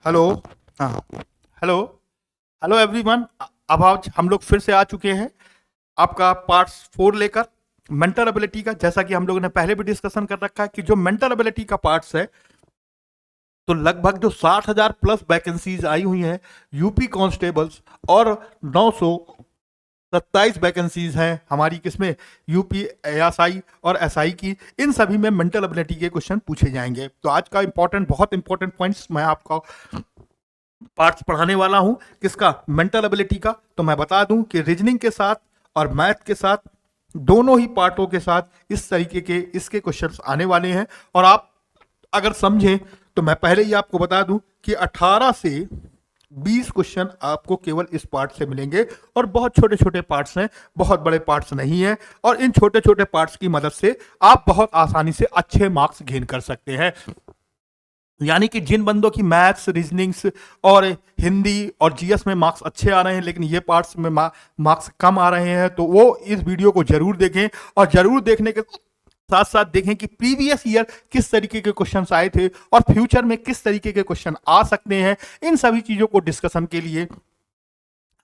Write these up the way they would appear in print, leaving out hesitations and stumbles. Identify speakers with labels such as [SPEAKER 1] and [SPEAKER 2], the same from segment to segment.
[SPEAKER 1] Hello. हाँ। Hello. Hello everyone. अब आज हम लोग फिर से आ चुके हैं आपका पार्ट 4 लेकर मेंटल एबिलिटी का। जैसा कि हम लोगों ने पहले भी डिस्कशन कर रखा है कि जो मेंटल एबिलिटी का पार्ट्स है, तो लगभग जो 60,000 प्लस वैकेंसीज आई हुई हैं यूपी कांस्टेबल्स, और 927 वैकेंसीज हैं हमारी किसमें, यूपी एएसआई और एसआई की। इन सभी में मेंटल एबिलिटी के क्वेश्चन पूछे जाएंगे। तो आज का इंपॉर्टेंट, बहुत इंपॉर्टेंट पॉइंट्स मैं आपको पार्ट्स पढ़ाने वाला हूं। किसका? मेंटल एबिलिटी का। तो मैं बता दूं कि रीजनिंग के साथ और मैथ के साथ, दोनों ही पार्टों के साथ इस तरीके के इसके क्वेश्चंस आने वाले हैं। और आप अगर समझें तो मैं पहले ही आपको बता दूं कि 18 से 20 क्वेश्चन आपको केवल इस पार्ट से मिलेंगे, और बहुत छोटे छोटे पार्ट्स हैं, बहुत बड़े पार्ट्स नहीं हैं। और इन छोटे छोटे पार्ट्स की मदद से आप बहुत आसानी से अच्छे मार्क्स गेन कर सकते हैं। यानी कि जिन बंदों की मैथ्स, रीजनिंग्स और हिंदी और जीएस में मार्क्स अच्छे आ रहे हैं, लेकिन ये पार्ट्स में मार्क्स कम आ रहे हैं, तो वो इस वीडियो को जरूर देखें। और जरूर देखने के साथ साथ देखें कि प्रीवियस ईयर किस तरीके के क्वेश्चंस आए थे और फ्यूचर में किस तरीके के क्वेश्चन आ सकते हैं। इन सभी चीजों को डिस्कशन के लिए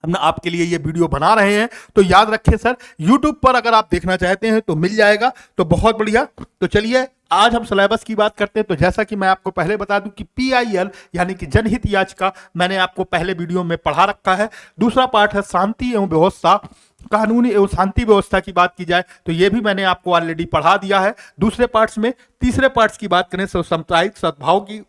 [SPEAKER 1] हम आपके लिए ये वीडियो बना रहे हैं। तो याद रखें सर, यूट्यूब पर अगर आप देखना चाहते हैं तो मिल जाएगा, तो बहुत बढ़िया। तो चलिए आज हम सिलेबस की बात करते हैं। तो जैसा कि मैं आपको पहले बता दूं कि पीआईएल यानी कि जनहित याचिका मैंने आपको पहले वीडियो में पढ़ा रखा है। दूसरा पार्ट है शांति एवं व्यवस्था, कानूनी एवं शांति व्यवस्था की बात की जाए तो ये भी मैंने आपको ऑलरेडी पढ़ा दिया है दूसरे पार्ट्स में। तीसरे पार्ट्स की बात करें तो सामुदायिक सद्भाव की,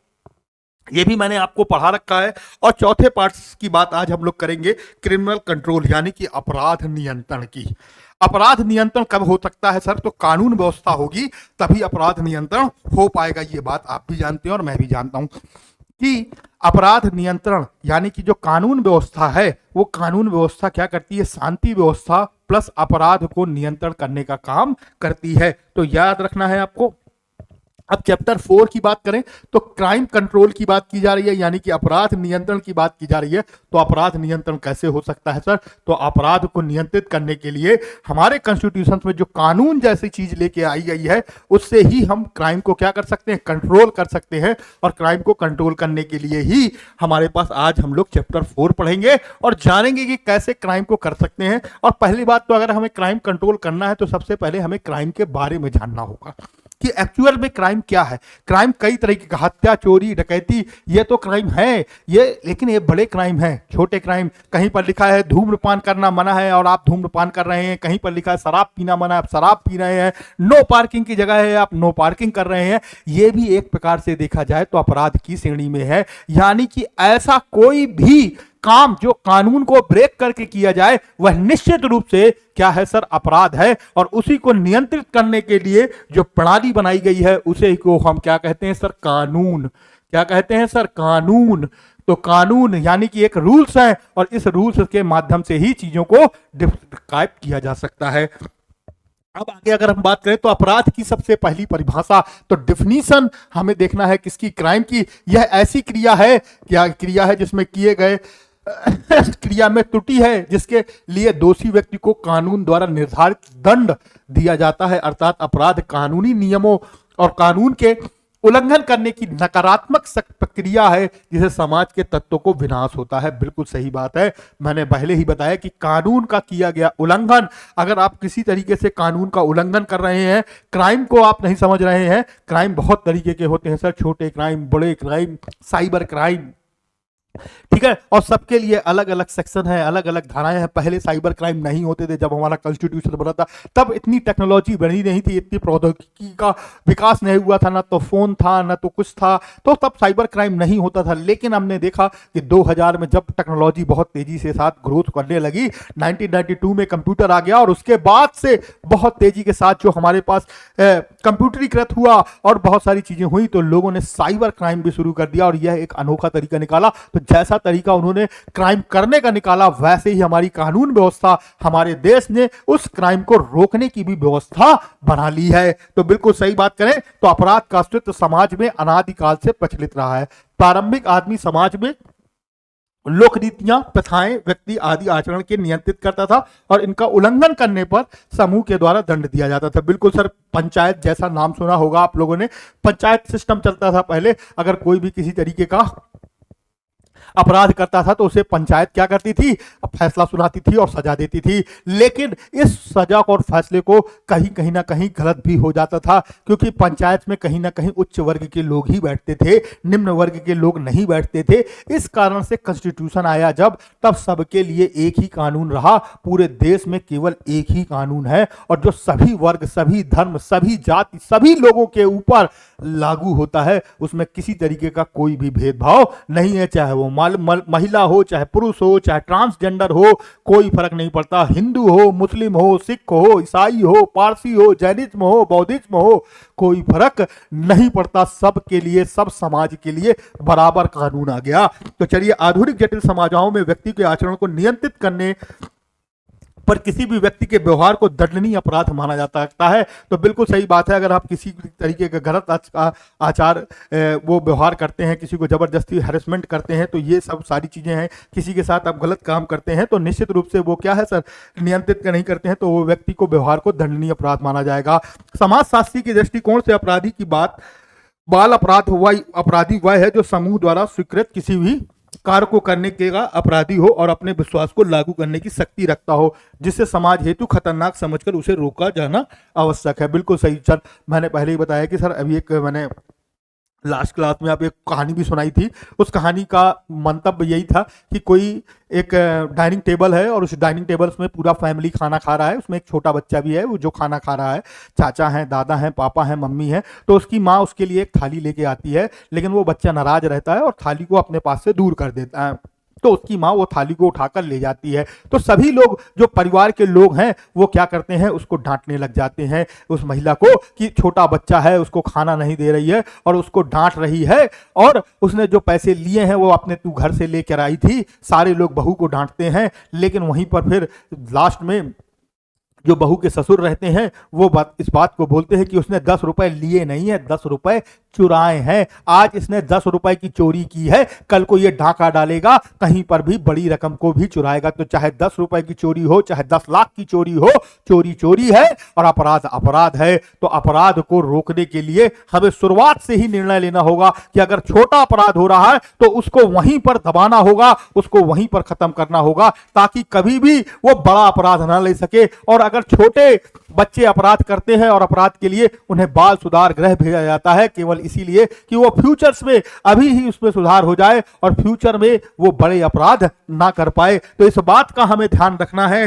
[SPEAKER 1] ये भी मैंने आपको पढ़ा रखा है। और चौथे पार्ट्स की बात आज हम लोग करेंगे क्रिमिनल कंट्रोल यानी कि अपराध नियंत्रण की। अपराध नियंत्रण कब हो सकता है सर? तो कानून व्यवस्था होगी तभी अपराध नियंत्रण हो पाएगा। ये बात आप भी जानते हैं और मैं भी जानता हूं कि अपराध नियंत्रण यानी कि जो कानून व्यवस्था है, वो कानून व्यवस्था क्या करती है? शांति व्यवस्था प्लस अपराध को नियंत्रण करने का काम करती है। तो याद रखना है आपको। अब चैप्टर 4 की बात करें तो क्राइम कंट्रोल की बात की जा रही है, यानी कि अपराध नियंत्रण की बात की जा रही है। तो अपराध नियंत्रण कैसे हो सकता है सर? तो अपराध को नियंत्रित करने के लिए हमारे कॉन्स्टिट्यूशन में जो कानून जैसी चीज लेके आई गई है, उससे ही हम क्राइम को क्या कर सकते हैं? कंट्रोल कर सकते हैं। और क्राइम को कंट्रोल करने के लिए ही हमारे पास आज हम लोग चैप्टर 4 पढ़ेंगे और जानेंगे कि कैसे क्राइम को कर सकते हैं। और पहली बात तो अगर हमें क्राइम कंट्रोल करना है तो सबसे पहले हमें क्राइम के बारे में जानना होगा कि एक्चुअल में क्राइम क्या है। क्राइम कई तरीके का, हत्या, चोरी, डकैती, ये तो क्राइम है ये, लेकिन ये बड़े क्राइम हैं। छोटे क्राइम, कहीं पर लिखा है धूम्रपान करना मना है और आप धूम्रपान कर रहे हैं, कहीं पर लिखा है शराब पीना मना है, आप शराब पी रहे हैं, नो पार्किंग की जगह है आप नो पार्किंग कर रहे हैं, ये भी एक प्रकार से देखा जाए तो अपराध की श्रेणी में है। यानी कि ऐसा कोई भी काम जो कानून को ब्रेक करके किया जाए वह निश्चित रूप से क्या है सर? अपराध है। और उसी को नियंत्रित करने के लिए जो प्रणाली बनाई गई है उसे को हम क्या कहते हैं सर? कानून। क्या कहते हैं सर? कानून। तो कानून यानी कि एक रूल्स है, और इस रूल्स के माध्यम से ही चीजों को डिस्क्राइब किया जा सकता है। अब आगे अगर हम बात करें तो अपराध की सबसे पहली परिभाषा, तो डिफिनीशन हमें देखना है किसकी? क्राइम की। यह ऐसी क्रिया है, क्या क्रिया है जिसमें किए गए क्रिया में त्रुटि है जिसके लिए दोषी व्यक्ति को कानून द्वारा निर्धारित दंड दिया जाता है। अर्थात अपराध कानूनी नियमों और कानून के उल्लंघन करने की नकारात्मक प्रक्रिया है जिसे समाज के तत्वों को विनाश होता है। बिल्कुल सही बात है। मैंने पहले ही बताया कि कानून का किया गया उल्लंघन, अगर आप किसी तरीके से कानून का उल्लंघन कर रहे हैं, क्राइम को आप नहीं समझ रहे हैं, क्राइम बहुत तरीके के होते हैं सर, छोटे क्राइम, बड़े क्राइम, साइबर क्राइम, ठीक है। और सबके लिए अलग अलग सेक्शन है, अलग अलग धाराएं हैं। पहले साइबर क्राइम नहीं होते थे, जब हमारा कॉन्स्टिट्यूशन बना था तब इतनी टेक्नोलॉजी बनी नहीं थी, इतनी प्रौद्योगिकी का विकास नहीं हुआ था, ना तो फोन था ना तो कुछ था, तो तब साइबर क्राइम नहीं होता था। लेकिन हमने देखा कि 2000 में जब टेक्नोलॉजी बहुत तेजी से साथ ग्रोथ करने लगी, 1992 में कंप्यूटर आ गया, और उसके बाद से बहुत तेजी के साथ जो हमारे पास कंप्यूटरीकृत हुआ और बहुत सारी चीजें हुई, तो लोगों ने साइबर क्राइम भी शुरू कर दिया और यह एक अनोखा तरीका निकाला। तो जैसा तरीका उन्होंने क्राइम करने का निकाला, वैसे ही हमारी कानून व्यवस्था, हमारे देश ने उस क्राइम को रोकने की भी व्यवस्था बना ली है। तो बिल्कुल सही बात करें तो अपराध का अस्तित्व समाज में अनादिकाल से प्रचलित रहा है। प्रारंभिक आदमी समाज में लोक नीतियां, प्रथाएं, व्यक्ति आदि आचरण के नियंत्रित करता था और इनका उल्लंघन करने पर समूह के द्वारा दंड दिया जाता था। बिल्कुल सर, पंचायत जैसा नाम सुना होगा आप लोगों ने, पंचायत सिस्टम चलता था पहले। अगर कोई भी किसी तरीके का अपराध करता था तो उसे पंचायत क्या करती थी, फैसला सुनाती थी और सजा देती थी। लेकिन इस सजा और फैसले को कहीं ना कहीं गलत भी हो जाता था, क्योंकि पंचायत में कहीं ना कहीं उच्च वर्ग के लोग ही बैठते थे, निम्न वर्ग के लोग नहीं बैठते थे। इस कारण से कॉन्स्टिट्यूशन आया जब, तब सबके लिए एक ही कानून रहा। पूरे देश में केवल एक ही कानून है और जो सभी वर्ग, सभी धर्म, सभी जाति, सभी लोगों के ऊपर लागू होता है। उसमें किसी तरीके का कोई भी भेदभाव नहीं है, चाहे वो महिला हो, चाहे पुरुष हो, चाहे ट्रांसजेंडर हो, कोई फर्क नहीं पड़ता। हिंदू हो, मुस्लिम हो, सिख हो, ईसाई हो, पारसी हो, जैनिज्म हो, बौद्धिज्म हो, कोई फर्क नहीं पड़ता। सबके लिए, सब समाज के लिए बराबर कानून आ गया। तो चलिए, आधुनिक जटिल समाजों में व्यक्ति के आचरण को नियंत्रित करने पर किसी भी व्यक्ति के व्यवहार को दंडनीय अपराध माना जाता है। तो बिल्कुल सही बात है, अगर आप किसी तरीके का गलत आचार वो व्यवहार करते हैं, किसी को जबरदस्ती हैरेसमेंट करते हैं, तो ये सब सारी चीजें हैं। किसी के साथ आप गलत काम करते हैं तो निश्चित रूप से वो क्या है सर, नियंत्रित नहीं करते हैं, तो वो व्यक्ति को व्यवहार को दंडनीय अपराध माना जाएगा। समाजशास्त्री के दृष्टिकोण से अपराधी की बाल अपराधी वह है जो समूह द्वारा स्वीकृत किसी भी कार्य को करने के का अपराधी हो और अपने विश्वास को लागू करने की शक्ति रखता हो, जिससे समाज हेतु खतरनाक समझकर उसे रोका जाना आवश्यक है। बिल्कुल सही सर, मैंने पहले ही बताया कि सर अभी एक मैंने लास्ट क्लास में आप एक कहानी भी सुनाई थी। उस कहानी का मंतव्य यही था कि कोई एक डाइनिंग टेबल है और उस डाइनिंग टेबल में पूरा फैमिली खाना खा रहा है, उसमें एक छोटा बच्चा भी है वो जो खाना खा रहा है। चाचा हैं, दादा हैं, पापा हैं, मम्मी हैं। तो उसकी माँ उसके लिए एक थाली लेके आती है, लेकिन वो बच्चा नाराज रहता है और थाली को अपने पास से दूर कर देता है। तो उसकी माँ वो थाली को उठाकर ले जाती है। तो सभी लोग जो परिवार के लोग हैं वो क्या करते हैं, उसको डांटने लग जाते हैं उस महिला को कि छोटा बच्चा है, उसको खाना नहीं दे रही है और उसको डांट रही है, और उसने जो पैसे लिए हैं वो अपने तू घर से लेकर आई थी। सारे लोग बहू को डांटते हैं, लेकिन वहीं पर फिर लास्ट में जो बहू के ससुर रहते हैं वो इस बात को बोलते हैं कि उसने 10 रुपए लिए नहीं है, 10 रुपए चुराए हैं। आज इसने 10 रुपए की चोरी की है, कल को ये डाका डालेगा, कहीं पर भी बड़ी रकम को भी चुराएगा। तो चाहे 10 रुपए की चोरी हो, चाहे 10 लाख की चोरी हो, चोरी चोरी है और अपराध अपराध है। तो अपराध को रोकने के लिए हमें शुरुआत से ही निर्णय लेना होगा कि अगर छोटा अपराध हो रहा है तो उसको वहीं पर दबाना होगा, उसको वहीं पर खत्म करना होगा, ताकि कभी भी वो बड़ा अपराध ना ले सके। और अगर छोटे बच्चे अपराध करते हैं और अपराध के लिए उन्हें बाल सुधार गृह भेजा जाता है, केवल इसीलिए कि वो फ्यूचर्स में अभी ही उसमें सुधार हो जाए और फ्यूचर में वो बड़े अपराध ना कर पाए। तो इस बात का हमें ध्यान रखना है।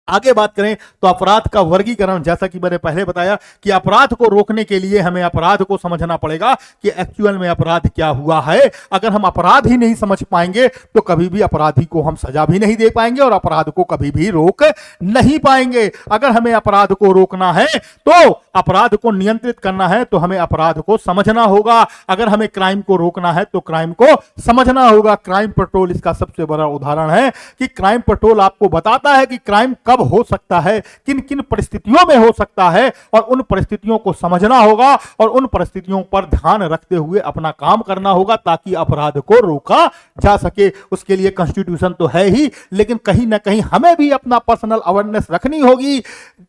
[SPEAKER 1] आगे बात करें तो अपराध का वर्गीकरण, जैसा कि मैंने पहले बताया कि अपराध को रोकने के लिए हमें अपराध को समझना पड़ेगा कि एक्चुअल में अपराध क्या हुआ है। अगर हम अपराध ही नहीं समझ पाएंगे तो कभी भी अपराधी को हम सजा भी नहीं दे पाएंगे और अपराध को कभी भी रोक नहीं पाएंगे। अगर हमें अपराध को रोकना है, तो अपराध को नियंत्रित करना है, तो हमें अपराध को समझना होगा। अगर हमें क्राइम को रोकना है तो क्राइम को समझना होगा। क्राइम पेट्रोल इसका सबसे बड़ा उदाहरण है कि क्राइम पेट्रोल आपको बताता है कि क्राइम कब हो सकता है, किन किन परिस्थितियों में हो सकता है, और उन परिस्थितियों को समझना होगा और उन परिस्थितियों पर ध्यान रखते हुए अपना काम करना होगा ताकि अपराध को रोका जा सके। उसके लिए कॉन्स्टिट्यूशन तो है ही, लेकिन कहीं ना कहीं हमें भी अपना पर्सनल अवेयरनेस रखनी होगी,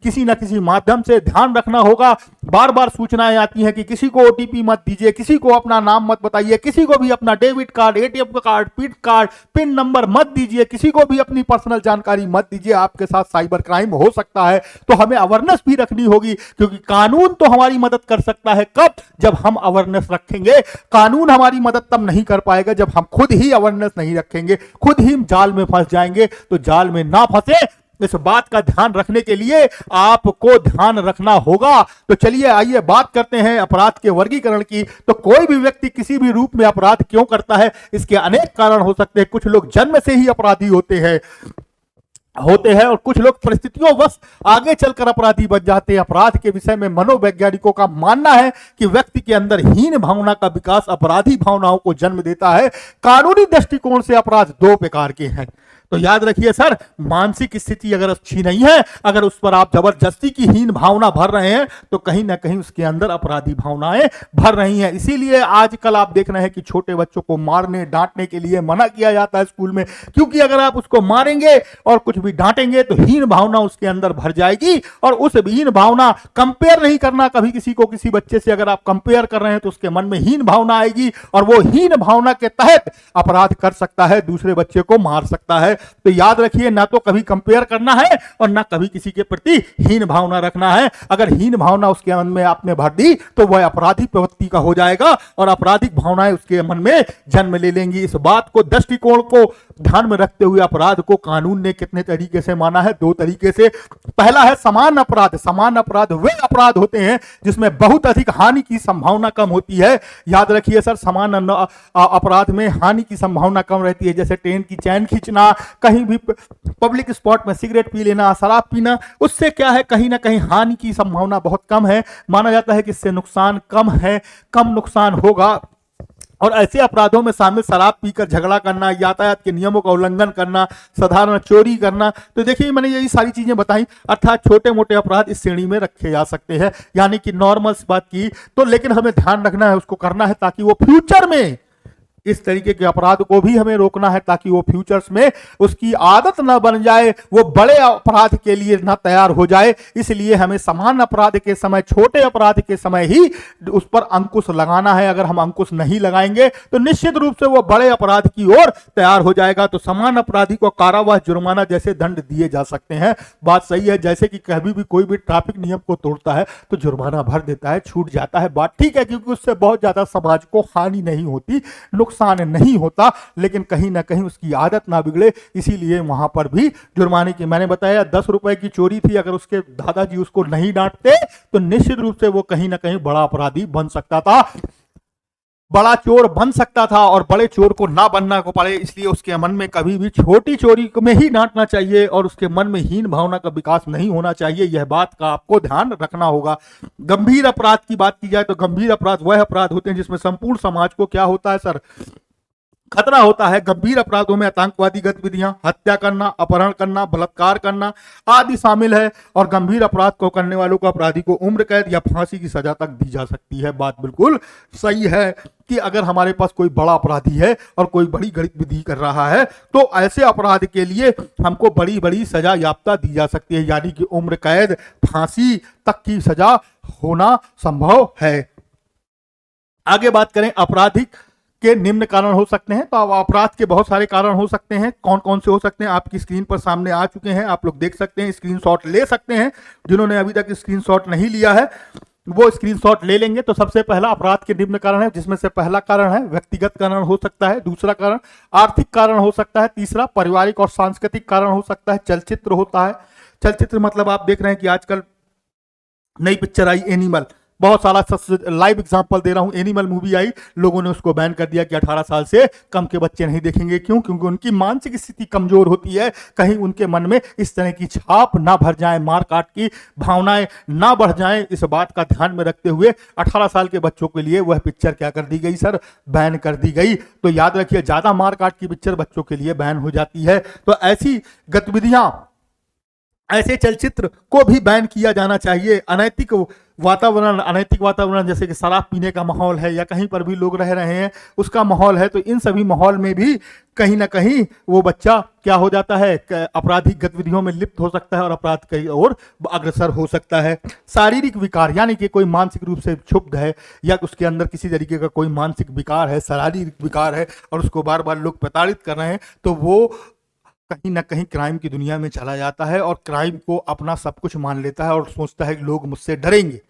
[SPEAKER 1] किसी ना किसी माध्यम से ध्यान रखना होगा। बार बार सूचनाएं आती हैं कि किसी को ओटीपी मत दीजिए, किसी को अपना नाम मत बताइए, किसी को भी अपना debit card, ATM card, pin number मत दीजिए, किसी को भी अपनी पर्सनल जानकारी मत दीजिए, आपके साथ साइबर क्राइम हो सकता है। तो हमें अवेयरनेस भी रखनी होगी, क्योंकि कानून तो हमारी मदद कर सकता है कब, जब हम अवेयरनेस रखेंगे। कानून हमारी मदद तब नहीं कर पाएगा जब हम खुद ही अवेयरनेस नहीं रखेंगे, खुद ही जाल में फंस जाएंगे। तो जाल में ना फंसे, इस बात का ध्यान रखने के लिए आपको ध्यान रखना होगा। तो चलिए आइए बात करते हैं अपराध के वर्गीकरण की। तो कोई भी व्यक्ति किसी भी रूप में अपराध क्यों करता है, इसके अनेक कारण हो सकते हैं। कुछ लोग जन्म से ही अपराधी होते हैं और कुछ लोग परिस्थितियों वश आगे चलकर अपराधी बन जाते हैं। अपराध के विषय में मनोवैज्ञानिकों का मानना है कि व्यक्ति के अंदर हीन भावना का विकास अपराधी भावनाओं को जन्म देता है। कानूनी दृष्टिकोण से अपराध 2 प्रकार के हैं। तो याद रखिए सर, मानसिक स्थिति अगर अच्छी नहीं है, अगर उस पर आप जबरदस्ती की हीन भावना भर रहे हैं, तो कहीं ना कहीं उसके अंदर अपराधी भावनाएं भर रही हैं। इसीलिए आजकल आप देख रहे हैं कि छोटे बच्चों को मारने डांटने के लिए मना किया जाता है स्कूल में, क्योंकि अगर आप उसको मारेंगे और कुछ भी डांटेंगे तो हीन भावना उसके अंदर भर जाएगी, और उस हीन भावना, कंपेयर नहीं करना कभी किसी को किसी बच्चे से, अगर आप कंपेयर कर रहे हैं तो उसके मन में हीन भावना आएगी, और वो हीन भावना के तहत अपराध कर सकता है, दूसरे बच्चे को मार सकता है। तो याद रखिए, ना तो कभी कंपेयर करना है और ना कभी किसी के प्रति हीन भावना रखना है। अगर हीन भावना उसके मन में आपने भर दी तो वह अपराधी प्रवृत्ति का हो जाएगा और आपराधिक भावनाएं उसके मन में जन्म ले लेंगी। इस बात को, दृष्टिकोण को ध्यान में रखते हुए अपराध को कानून ने कितने तरीके से माना है? 2 तरीके से। पहला है समान अपराध। समान अपराध वे अपराध होते हैं जिसमें बहुत अधिक हानि की संभावना कम होती है। याद रखिए सर, समान अपराध में हानि की संभावना कम रहती है, जैसे ट्रेन की चैन खींचना, कहीं भी पब्लिक स्पॉट में सिगरेट पी लेना, शराब पीना, उससे क्या है, कहीं ना कहीं हानि की संभावना बहुत कम है। माना जाता है कि इससे नुकसान कम है, कम नुकसान होगा। और ऐसे अपराधों में शामिल शराब पीकर झगड़ा करना, यातायात के नियमों का उल्लंघन करना, साधारण चोरी करना। तो देखिए, मैंने यही सारी चीजें बताई, अर्थात छोटे मोटे अपराध इस श्रेणी में रखे जा सकते हैं, यानी कि नॉर्मल बात की तो। लेकिन हमें ध्यान रखना है, उसको करना है ताकि वो फ्यूचर में इस तरीके के अपराध को भी हमें रोकना है, ताकि वो फ्यूचर्स में उसकी आदत ना बन जाए, वो बड़े अपराध के लिए ना तैयार हो जाए। इसलिए हमें समान अपराध के समय, छोटे अपराध के समय ही उस पर अंकुश लगाना है। अगर हम अंकुश नहीं लगाएंगे तो निश्चित रूप से वो बड़े अपराध की ओर तैयार हो जाएगा। तो समान अपराधी को कारावास, जुर्माना जैसे दंड दिए जा सकते हैं। बात सही है, जैसे कि कभी भी कोई भी ट्रैफिक नियम को तोड़ता है तो जुर्माना भर देता है, छूट जाता है, बात ठीक है, क्योंकि उससे बहुत ज्यादा समाज को हानि नहीं होती, नुकसान नहीं होता, लेकिन कहीं ना कहीं उसकी आदत ना बिगड़े, इसीलिए वहां पर भी जुर्माने की। मैंने बताया 10 रुपए की चोरी थी, अगर उसके दादाजी उसको नहीं डांटते तो निश्चित रूप से वो कहीं ना कहीं बड़ा अपराधी बन सकता था, बड़ा चोर बन सकता था, और बड़े चोर को ना बनना को पड़े। इसलिए उसके मन में कभी भी छोटी चोरी में ही डांटना चाहिए और उसके मन में हीन भावना का विकास नहीं होना चाहिए। यह बात का आपको ध्यान रखना होगा। गंभीर अपराध की बात की जाए तो गंभीर अपराध वह अपराध होते हैं जिसमें संपूर्ण समाज को क्या होता है सर, खतरा होता है। गंभीर अपराधों में आतंकवादी गतिविधियां, हत्या करना, अपहरण करना, बलात्कार करना आदि शामिल है, और गंभीर अपराध को करने वालों को, अपराधी को उम्र कैद या फांसी की सजा तक दी जा सकती है। बात बिल्कुल सही है कि अगर हमारे पास कोई बड़ा अपराधी है और कोई बड़ी गतिविधि कर रहा है तो ऐसे अपराध के लिए हमको बड़ी बड़ी सजा याफ्ता दी जा सकती है, यानी कि उम्र कैद, फांसी तक की सजा होना संभव है। आगे बात करें, आपराधिक के निम्न कारण हो सकते हैं। तो अपराध के बहुत सारे कारण हो सकते हैं। कौन कौन से हो सकते हैं आपकी स्क्रीन पर सामने आ चुके हैं, आप लोग देख सकते हैं, स्क्रीनशॉट ले सकते हैं। जिन्होंने अभी तक स्क्रीनशॉट नहीं लिया है वो स्क्रीनशॉट ले लेंगे। तो सबसे पहला अपराध के निम्न कारण है, जिसमें से पहला कारण है व्यक्तिगत कारण हो सकता है, दूसरा कारण आर्थिक कारण हो सकता है, तीसरा पारिवारिक और सांस्कृतिक कारण हो सकता है, चलचित्र होता है। चलचित्र मतलब आप देख रहे हैं कि आजकल नई पिक्चर आई एनिमल, बहुत सारा लाइव एग्जांपल दे रहा हूं, एनिमल मूवी आई, लोगों ने उसको बैन कर दिया कि 18 साल से कम के बच्चे नहीं देखेंगे। क्यों? क्योंकि उनकी मानसिक स्थिति कमजोर होती है, कहीं उनके मन में इस तरह की छाप ना भर जाए, मार काट की भावनाएं ना बढ़ जाएं। इस बात का ध्यान में रखते हुए 18 साल के बच्चों के लिए वह पिक्चर क्या कर दी गई सर, बैन कर दी गई। तो याद रखिए, ज्यादा मार काट की पिक्चर बच्चों के लिए बैन हो जाती है। तो ऐसी गतिविधियां, ऐसे चलचित्र को भी बैन किया जाना चाहिए। अनैतिक वातावरण जैसे कि शराब पीने का माहौल है या कहीं पर भी लोग रह रहे हैं उसका माहौल है, तो इन सभी माहौल में भी कहीं ना कहीं वो बच्चा क्या हो जाता है, आपराधिक गतिविधियों में लिप्त हो सकता है और अपराध की ओर अग्रसर हो सकता है। शारीरिक विकार, यानी कि कोई मानसिक रूप से क्षुब्ध है या उसके अंदर किसी तरीके का कोई मानसिक विकार है, शारीरिक विकार है और उसको बार बार लोग प्रताड़ित कर रहे हैं, तो वो कहीं ना कहीं क्राइम की दुनिया में चला जाता है और क्राइम को अपना सब कुछ मान लेता है और सोचता है कि लोग मुझसे डरेंगे।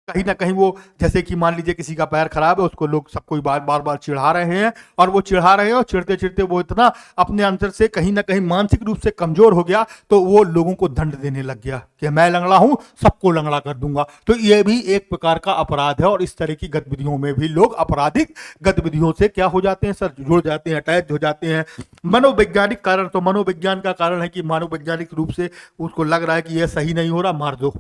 [SPEAKER 1] कहीं ना कहीं वो, जैसे कि मान लीजिए किसी का पैर खराब है, उसको लोग सबको बार बार चिढ़ा रहे हैं और वो चिढ़ा रहे हैं और चिढ़ते चिढ़ते वो इतना अपने अंदर से कहीं ना कहीं मानसिक रूप से कमजोर हो गया, तो वो लोगों को दंड देने लग गया कि मैं लंगड़ा हूं, सबको लंगड़ा कर दूंगा। तो ये भी एक प्रकार का अपराध है और इस तरह की गतिविधियों में भी लोग आपराधिक गतिविधियों से क्या हो जाते हैं सर, जुड़ जाते हैं, अटैच हो जाते हैं। मनोवैज्ञानिक कारण, तो मनोविज्ञान का कारण है कि मनोवैज्ञानिक रूप से उसको लग रहा है कि यह सही नहीं हो रहा, मार दो।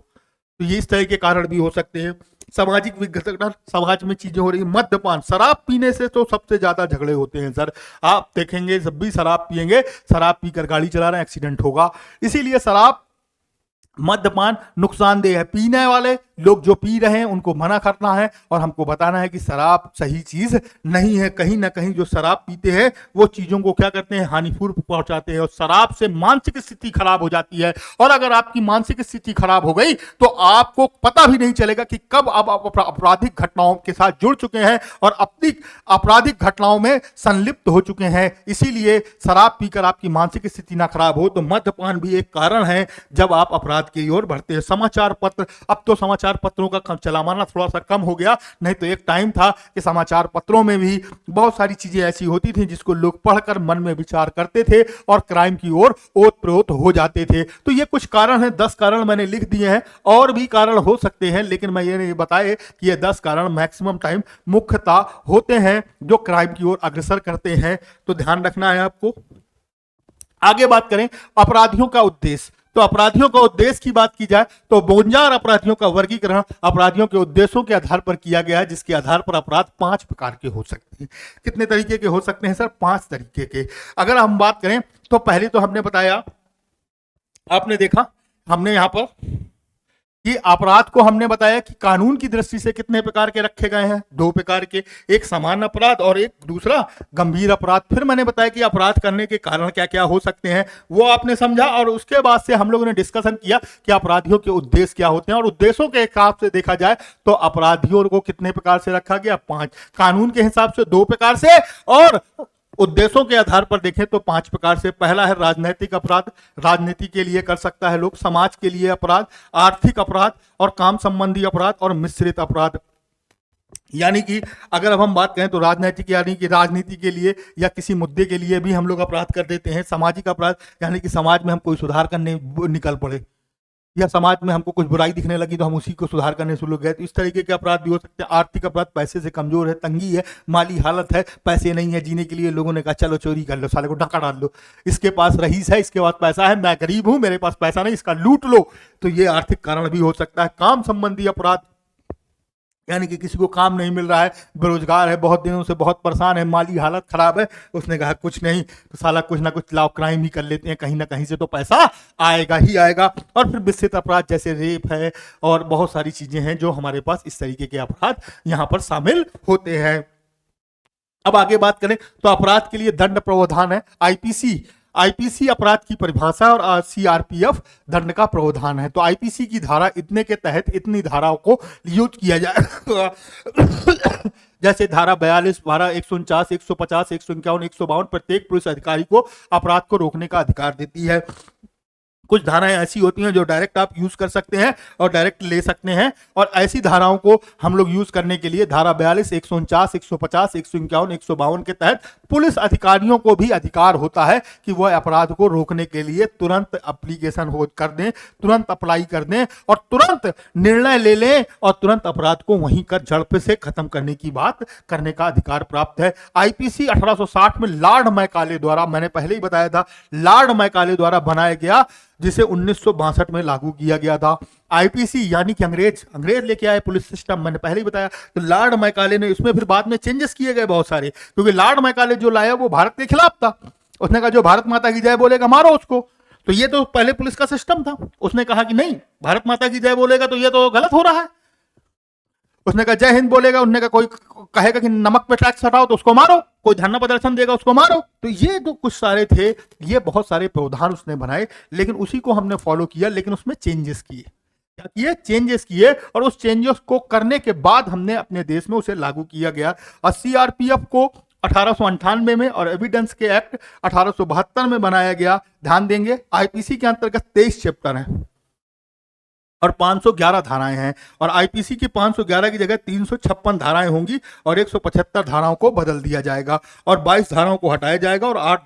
[SPEAKER 1] तो ये इस तरह के कारण भी हो सकते हैं। सामाजिक विघटन, समाज में चीजें हो रही है, मद्यपान, शराब पीने से तो सबसे ज्यादा झगड़े होते हैं सर। आप देखेंगे जब भी शराब पिएंगे, शराब पीकर गाड़ी चला रहे हैं, एक्सीडेंट होगा। इसीलिए शराब, मद्यपान नुकसानदेह है। पीने वाले लोग जो पी रहे हैं उनको मना करना है और हमको बताना है कि शराब सही चीज नहीं है। कहीं ना कहीं जो शराब पीते हैं वो चीजों को क्या करते हैं, हानिपूर्ण पहुंचाते हैं, और शराब से मानसिक स्थिति खराब हो जाती है। और अगर आपकी मानसिक स्थिति खराब हो गई तो आपको पता भी नहीं चलेगा कि कब आप आपराधिक घटनाओं के साथ जुड़ चुके हैं और अपनी आपराधिक घटनाओं में संलिप्त हो चुके हैं। इसीलिए शराब पीकर आपकी मानसिक स्थिति ना खराब हो तो मद्यपान भी एक कारण है जब आप अपराध की ओर बढ़ते हैं। समाचार पत्र, अब तो समाचार पत्रों का चलाना थोड़ा सा कम हो गया, नहीं तो एक टाइम था कि समाचार पत्रों में भी बहुत सारी चीजें ऐसी होती थी जिसको लोग पढ़कर मन में विचार करते थे और क्राइम की ओर ओत-प्रोत हो जाते थे। तो ये कुछ कारण हैं, 10 कारण मैंने लिख दिए हैं, और भी कारण हो सकते हैं, लेकिन मैं ये नहीं बताए कि ये 10 कारण मैक्सिमम टाइम मुख्यतः होते हैं जो क्राइम की ओर अग्रसर करते हैं। तो ध्यान रखना है आपको। आगे बात करें अपराधियों का उद्देश्य, तो अपराधियों का उद्देश्य की बात की जाए तो 52 अपराधियों का वर्गीकरण अपराधियों के उद्देश्यों के आधार पर किया गया है, जिसके आधार पर अपराध 5 प्रकार के हो सकते हैं। कितने तरीके के हो सकते हैं सर? 5 तरीके के। अगर हम बात करें तो पहले तो हमने बताया, आपने देखा हमने यहां पर कि अपराध को हमने बताया कि कानून की दृष्टि से कितने प्रकार के रखे गए हैं, 2 प्रकार के, एक सामान्य अपराध और एक दूसरा गंभीर अपराध। फिर मैंने बताया कि अपराध करने के कारण क्या क्या हो सकते हैं, वो आपने समझा, और उसके बाद से हम लोगों ने डिस्कशन किया कि अपराधियों के उद्देश्य क्या होते हैं, और उद्देश्यों के हिसाब से देखा जाए तो अपराधियों को कितने प्रकार से रखा गया, 5। कानून के हिसाब से 2 प्रकार से, और उद्देश्यों के आधार पर देखें तो 5 प्रकार से। पहला है राजनैतिक अपराध, राजनीति के लिए कर सकता है लोग, समाज के लिए अपराध, आर्थिक अपराध और काम संबंधी अपराध, और मिश्रित अपराध। यानी कि अगर अब हम बात करें तो राजनीतिक यानी कि राजनीति के लिए या किसी मुद्दे के लिए भी हम लोग अपराध कर देते हैं। सामाजिक अपराध यानी कि समाज में हम कोई सुधार करने निकल पड़े, या समाज में हमको कुछ बुराई दिखने लगी तो हम उसी को सुधार करने शुरू गए, तो इस तरीके के अपराध भी हो सकते हैं। आर्थिक अपराध, पैसे से कमजोर है, तंगी है, माली हालत है, पैसे नहीं है जीने के लिए, लोगों ने कहा चलो चोरी कर लो, साले को डका डाल लो, इसके पास रईस है, इसके पास पैसा है, मैं गरीब हूं, मेरे पास पैसा नहीं, इसका लूट लो, तो ये आर्थिक कारण भी हो सकता है। काम संबंधी अपराध यानी कि किसी को काम नहीं मिल रहा है, बेरोजगार है, बहुत दिनों से बहुत परेशान है, माली हालत खराब है, उसने कहा कुछ नहीं तो साला कुछ ना कुछ लाओ क्राइम ही कर लेते हैं, कहीं ना कहीं से तो पैसा आएगा ही आएगा। और फिर विस्तृत अपराध जैसे रेप है और बहुत सारी चीजें हैं जो हमारे पास इस तरीके के अपराध यहाँ पर शामिल होते हैं। अब आगे बात करें तो अपराध के लिए दंड प्रावधान है, आईपीसी अपराध की परिभाषा और सीआरपीएफ दंड का प्रावधान है। तो आईपीसी की धारा इतने के तहत इतनी धाराओं को यूज किया जाए जैसे धारा 42, धारा 149, 150, 151, 152 प्रत्येक पुलिस अधिकारी को अपराध को रोकने का अधिकार देती है। कुछ धाराएं ऐसी होती हैं जो डायरेक्ट आप यूज कर सकते हैं और डायरेक्ट ले सकते हैं, और ऐसी धाराओं को हम लोग यूज करने के लिए धारा 42, 149, 150, 151, 152 के तहत पुलिस अधिकारियों को भी अधिकार होता है कि वह अपराध को रोकने के लिए तुरंत एप्लीकेशन कर दें, तुरंत अप्लाई कर दें और तुरंत निर्णय ले लें और तुरंत अपराध को वहीं कर जड़ से खत्म करने की बात करने का अधिकार प्राप्त है। आईपीसी 1860 में लॉर्ड मैकाले द्वारा, मैंने पहले ही बताया था, लॉर्ड मैकाले द्वारा बनाया गया, जिसे 1962 में लागू किया गया था। आईपीसी यानी कि अंग्रेज लेके आए पुलिस सिस्टम, मैंने पहले ही बताया। तो लॉर्ड मैकाले ने, इसमें फिर बाद में चेंजेस किए गए बहुत सारे, क्योंकि लॉर्ड मैकाले जो लाया वो भारत के खिलाफ था। उसने कहा जो भारत माता की जय बोलेगा मारो उसको, तो ये तो पहले पुलिस का सिस्टम था। उसने कहा कि नहीं, भारत माता की जय बोलेगा तो ये तो गलत हो रहा है। उसने कहा जय हिंद बोलेगा, उसने कहा कोई कहेगा कि नमक पे टैक्स हटाओ तो उसको मारो, कोई धरना प्रदर्शन देगा उसको मारो। तो ये तो कुछ सारे थे, ये बहुत सारे प्रावधान उसने बनाए, लेकिन उसी को हमने फॉलो किया, लेकिन उसमें चेंजेस किए। क्या किए? चेंजेस किए, और उस चेंजेस को करने के बाद हमने अपने देश में उसे लागू किया गया। और सीआरपीएफ को 1898 में और एविडेंस के एक्ट 1872 में बनाया गया। ध्यान देंगे, आईपीसी के अंतर्गत 23 चैप्टर हैं और 511 धाराएं हैं, और आईपीसी की 511 की जगह 356 धाराएं होंगी और 175 धाराओं को बदल दिया जाएगा और 22 धाराओं को हटाया जाएगा और 8